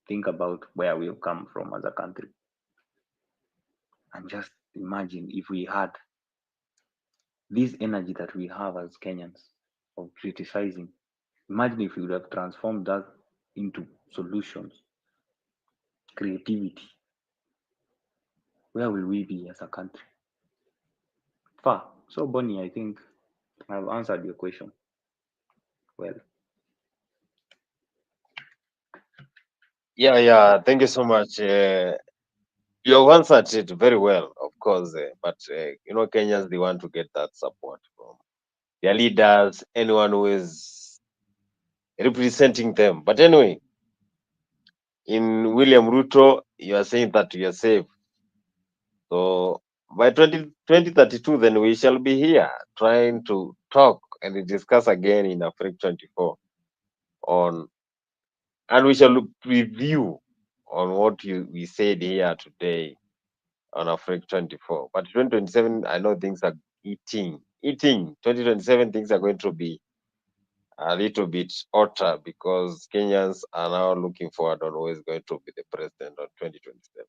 Think about where we've come from as a country. And just imagine if we had this energy that we have as Kenyans of criticizing. Imagine if we would have transformed that into solutions, creativity. Where will we be as a country? Far. So, Bonnie, I think I've answered your question well. Yeah. Thank you so much. You have answered it very well, of course. But Kenyans, they want to get that support from their leaders, anyone who is representing them. But anyway, in William Ruto, you are saying that you are safe. So by 2032, then we shall be here trying to talk and discuss again in Africa 24 on, and we shall review on what we said here today on Africa 24. But 2027, I know things are eating. 2027, things are going to be a little bit hotter because Kenyans are now looking forward on who is going to be the president on 2027.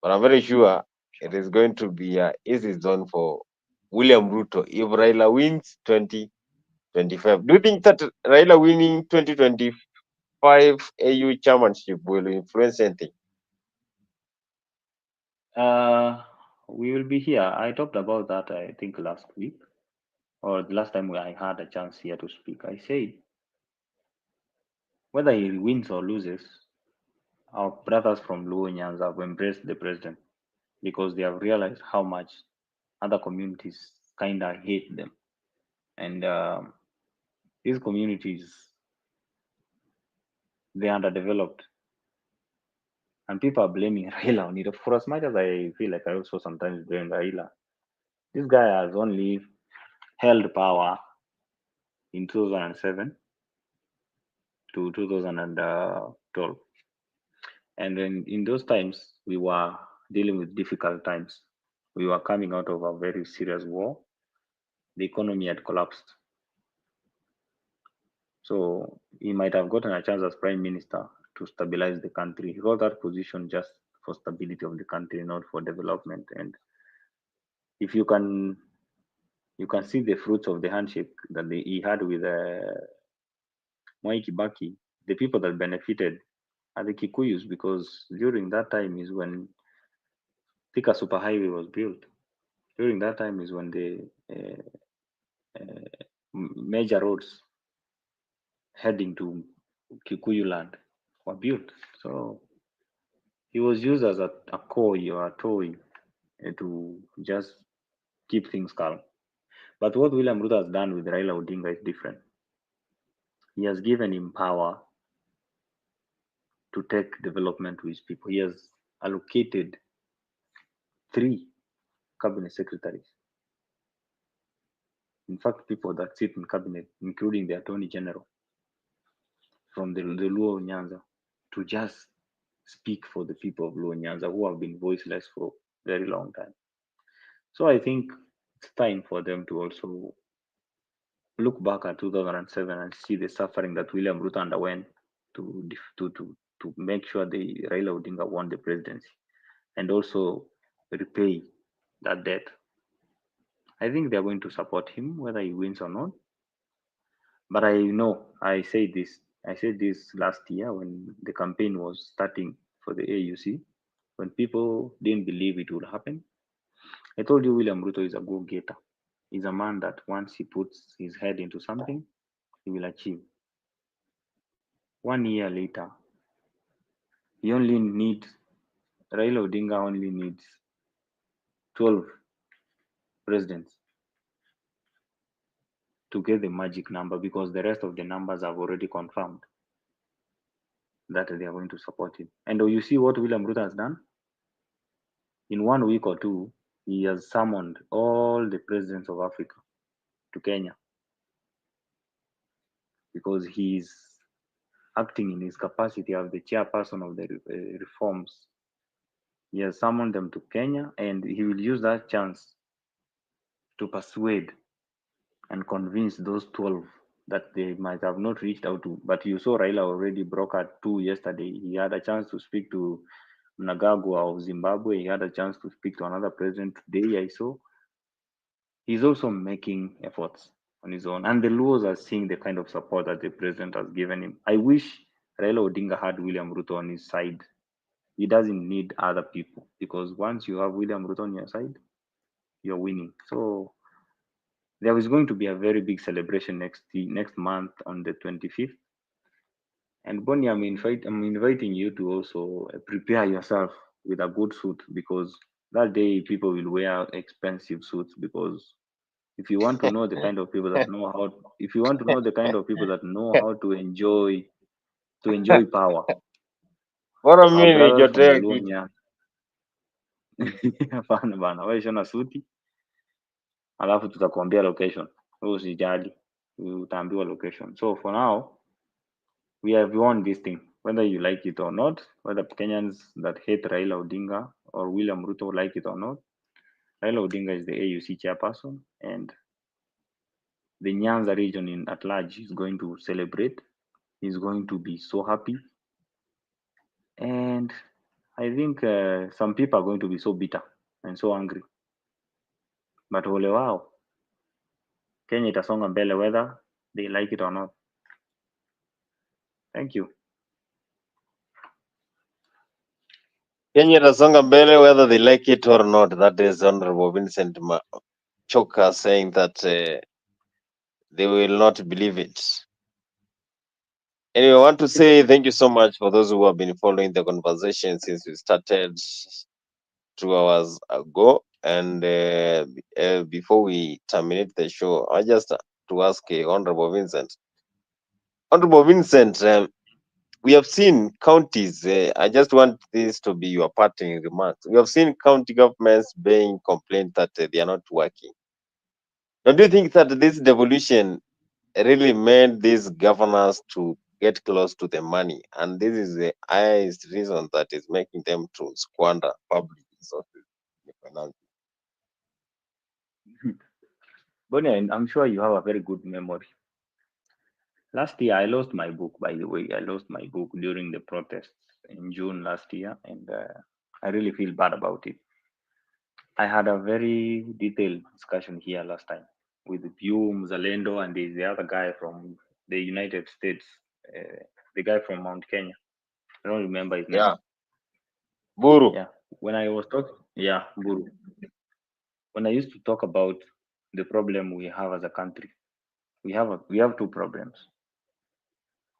But I'm very sure it is going to be a easy zone for William Ruto if Raila wins 2025. Do you think that Raila winning 2025 AU chairmanship will influence anything? Uh, we will be here. I talked about that, I think, last week, or the last time I had a chance here to speak. I said, whether he wins or loses, our brothers from Luo Nyanza have embraced the president because they have realized how much other communities kind of hate them. And these communities, they're underdeveloped. And people are blaming Raila on it. For as much as I feel like I also sometimes blame Raila, this guy has only held power in 2007 to 2012. And then in those times, we were dealing with difficult times. We were coming out of a very serious war. The economy had collapsed. So he might have gotten a chance as prime minister to stabilize the country. He got that position just for stability of the country, not for development. And if you can see the fruits of the handshake that he had with Mwai Kibaki. The people that benefited are the Kikuyus because during that time is when Thika Superhighway was built. During that time is when the major roads heading to Kikuyu land were built. So he was used as a coy or a toy to just keep things calm. But what William Ruto has done with Raila Odinga is different. He has given him power to take development to his people. He has allocated 3 cabinet secretaries. In fact, people that sit in cabinet, including the Attorney General from the Luo Nyanza, to just speak for the people of Luo Nyanza who have been voiceless for a very long time. So I think it's time for them to also look back at 2007 and see the suffering that William Ruto underwent to make sure the Raila Odinga won the presidency and also repay that debt. I think they're going to support him whether he wins or not. But I know I said this last year when the campaign was starting for the AUC, when people didn't believe it would happen. I told you William Ruto is a go-getter. He's a man that once he puts his head into something, he will achieve. 1 year later, he only needs Raila Odinga only needs 12 presidents to get the magic number because the rest of the numbers have already confirmed that they are going to support him. And you see what William Ruto has done? In 1 week or two, he has summoned all the presidents of Africa to Kenya because he's acting in his capacity as the chairperson of the reforms. He has summoned them to Kenya and he will use that chance to persuade and convince those 12 that they might have not reached out to. But you saw Raila already brokered two yesterday. He had a chance to speak to Mnangagwa of Zimbabwe. He had a chance to speak to another president today, I saw. He's also making efforts on his own. And the Luos are seeing the kind of support that the president has given him. I wish Raila Odinga had William Ruto on his side. He doesn't need other people because once you have William Ruto on your side, you're winning. So there is going to be a very big celebration next month on the 25th. And Bonnie, I'm inviting you to also prepare yourself with a good suit because that day people will wear expensive suits because if you want to know the kind of people that know how if you want to know the kind of people that know how to enjoy power, Bora our mimi brothers from nijotee kitu. Luonia. Hapana bana, wewe shona suti alafu tutakuambia location. Wewe usijali, utaambiwa location. So for now we have won this thing, whether you like it or not, whether Kenyans that hate Raila Odinga or William Ruto like it or not. Raila Odinga is the AUC chairperson, and the Nyanza region at large is going to celebrate. He's going to be so happy, and I think some people are going to be so bitter and so angry. But ole wao, Kenya itasonga mbele whether they like it or not. Thank you. Kenya itasonga mbele whether they like it or not. That is Honorable Vincent Choka saying that they will not believe it. Anyway, I want to say thank you so much for those who have been following the conversation since we started 2 hours ago. And before we terminate the show, I just to ask Honorable Vincent. Honorable Vincent, we have seen counties. I just want this to be your parting remarks. We have seen county governments being complained that they are not working. Now, do you think that this devolution really made these governors to get close to the money, and this is the highest reason that is making them to squander public resources in the finance? Bonnie, I'm sure you have a very good memory. Last year, I lost my book, by the way. I lost my book during the protests in June last year, and I really feel bad about it. I had a very detailed discussion here last time with you, Mzalendo, and there's the other guy from the United States, the guy from Mount Kenya. I don't remember his name. Yeah, Buru. Yeah. When I was talking, yeah, Buru. When I used to talk about the problem we have as a country, we have two problems.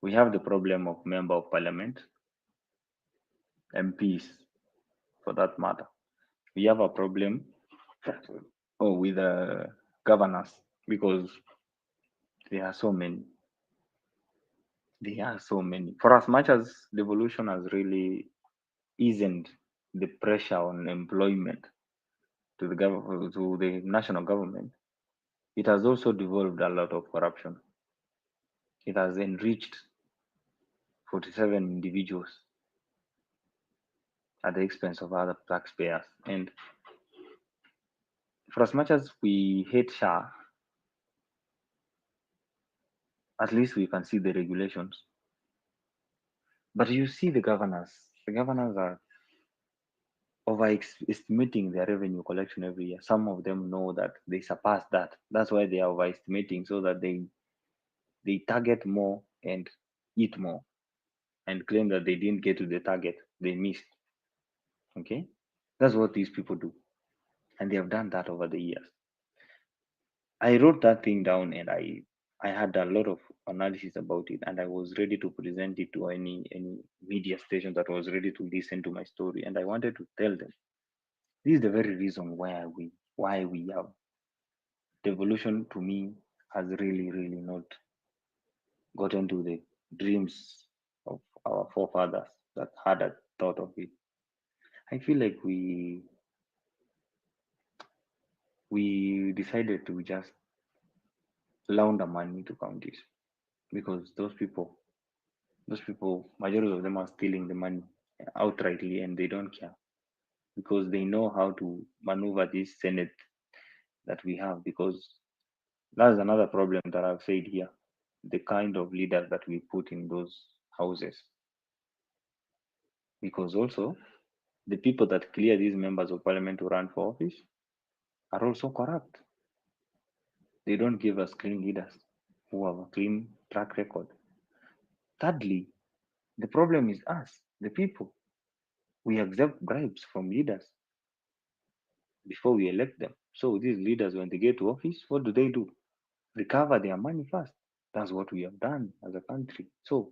We have the problem of member of parliament, MPs, for that matter. We have a problem with governors because there are so many. There are so many. For as much as devolution has really eased the pressure on employment to the national government, it has also devolved a lot of corruption. It has enriched 47 individuals at the expense of other taxpayers. And for as much as we hate SHA, at least we can see the regulations. But you see the governors. The governors are overestimating their revenue collection every year. Some of them know that they surpass that. That's why they are overestimating so that they target more and eat more and claim that they didn't get to the target. They missed. Okay? That's what these people do. And they have done that over the years. I wrote that thing down and I had a lot of analysis about it and I was ready to present it to any media station that was ready to listen to my story. And I wanted to tell them this is the very reason why we have devolution. To me, has really not gotten to the dreams of our forefathers that had a thought of it. I feel like we decided to just launder money to counties because those people, majority of them are stealing the money outrightly and they don't care because they know how to maneuver this Senate that we have. Because that's another problem that I've said here. the kind of leaders that we put in those houses. Because also, the people that clear these members of parliament to run for office are also corrupt. They don't give us clean leaders who have a clean track record. Thirdly, the problem is us, the people. We accept bribes from leaders before we elect them. So these leaders, when they get to office, what do? Recover their money first. That's what we have done as a country. So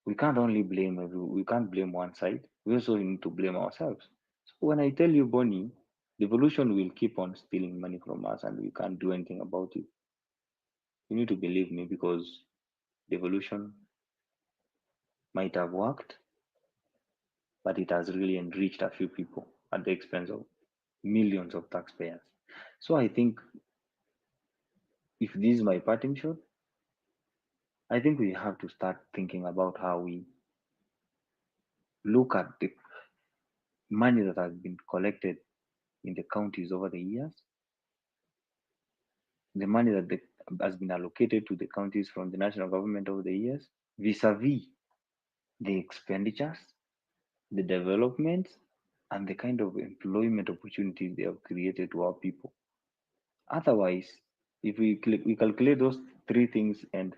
we can't blame one side. We also need to blame ourselves. So when I tell you, Bonnie, devolution will keep on stealing money from us and we can't do anything about it. You need to believe me because devolution might have worked, but it has really enriched a few people at the expense of millions of taxpayers. So I think if this is my parting shot, I think we have to start thinking about how we look at the money that has been collected in the counties over the years, the money has been allocated to the counties from the national government over the years, vis-a-vis the expenditures, the developments, and the kind of employment opportunities they have created to our people. Otherwise, if we calculate those three things and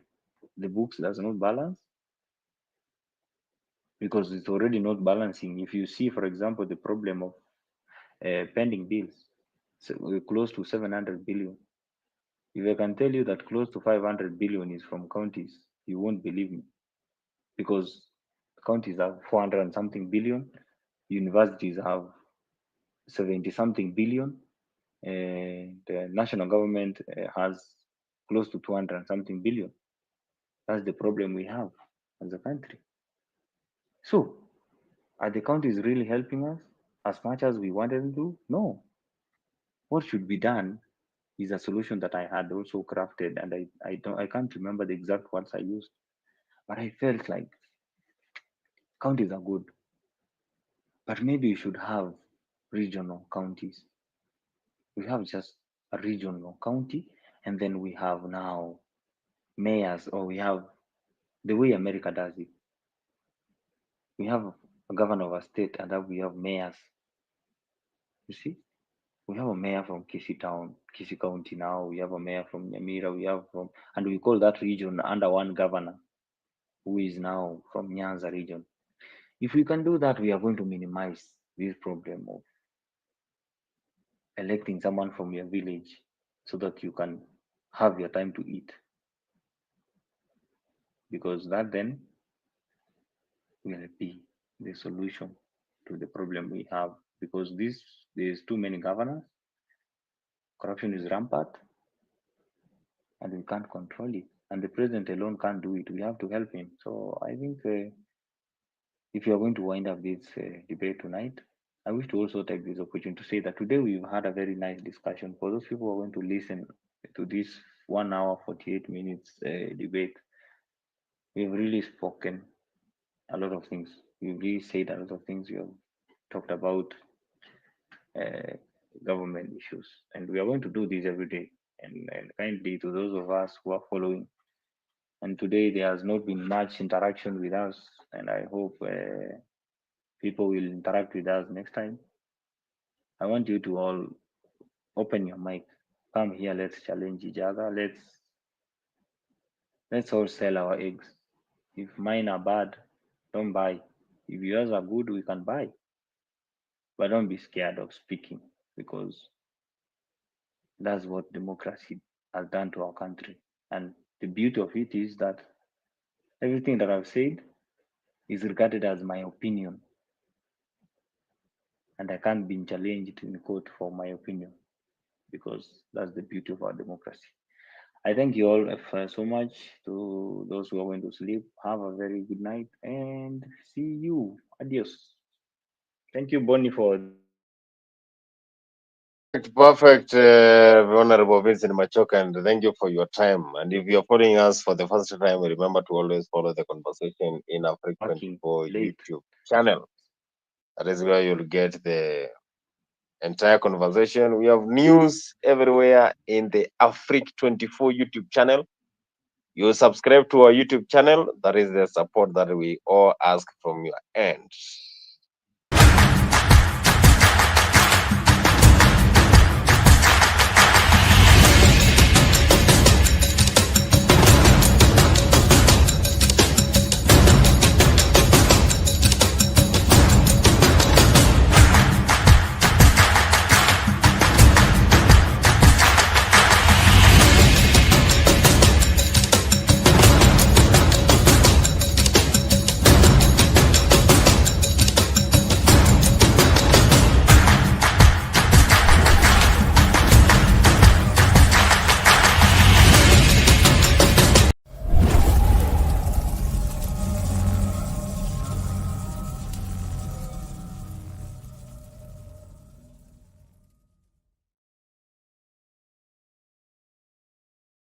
the books does not balance, because it's already not balancing. If you see, for example, the problem of pending bills, so we're close to 700 billion. If I can tell you that close to 500 billion is from counties, you won't believe me because counties have 400 and something billion, universities have 70 something billion, the national government has close to 200 and something billion. That's the problem we have as a country. So, are the counties really helping us as much as we wanted them to? No. What should be done is a solution that I had also crafted, and I can't remember the exact words I used, but I felt like counties are good, but maybe we should have regional counties. We have just a regional county, and then we have now mayors, or we have the way America does it. We have a governor of a state, and then we have mayors. You see, we have a mayor from Kisi town, Kisi County now. We have a mayor from Nyamira. We have from, and we call that region under one governor, who is now from Nyanza region. If we can do that, we are going to minimize this problem of electing someone from your village so that you can have your time to eat. Because that then will be the solution to the problem we have. Because there's too many governors, corruption is rampant, and we can't control it. And the president alone can't do it. We have to help him. So I think if you are going to wind up this debate tonight, I wish to also take this opportunity to say that today we've had a very nice discussion. For those people who are going to listen to this 1 hour 48 minutes debate, we've really spoken a lot of things. We've really said a lot of things. We have talked about uh, government issues, and we are going to do this every day. And kindly to those of us who are following. And today there has not been much interaction with us, and I hope people will interact with us next time. I want you to all open your mic. Come here, let's challenge each other. Let's all sell our eggs. If mine are bad, don't buy. If yours are good, we can buy. But don't be scared of speaking because that's what democracy has done to our country. And the beauty of it is that everything that I've said is regarded as my opinion, and I can't be challenged in court for my opinion because that's the beauty of our democracy. I thank you all so much. To those who are going to sleep, have a very good night and see you. Adios. Thank you, Bonnie, for the introduction. Perfect, Honorable Vincent Machoka, and thank you for your time. And if you're following us for the first time, remember to always follow the conversation in our Working 24 late. YouTube channel. That is where you'll get the entire conversation. We have news everywhere in the Afrique 24 YouTube channel. you subscribe to our YouTube channel. That is the support that we all ask from your end.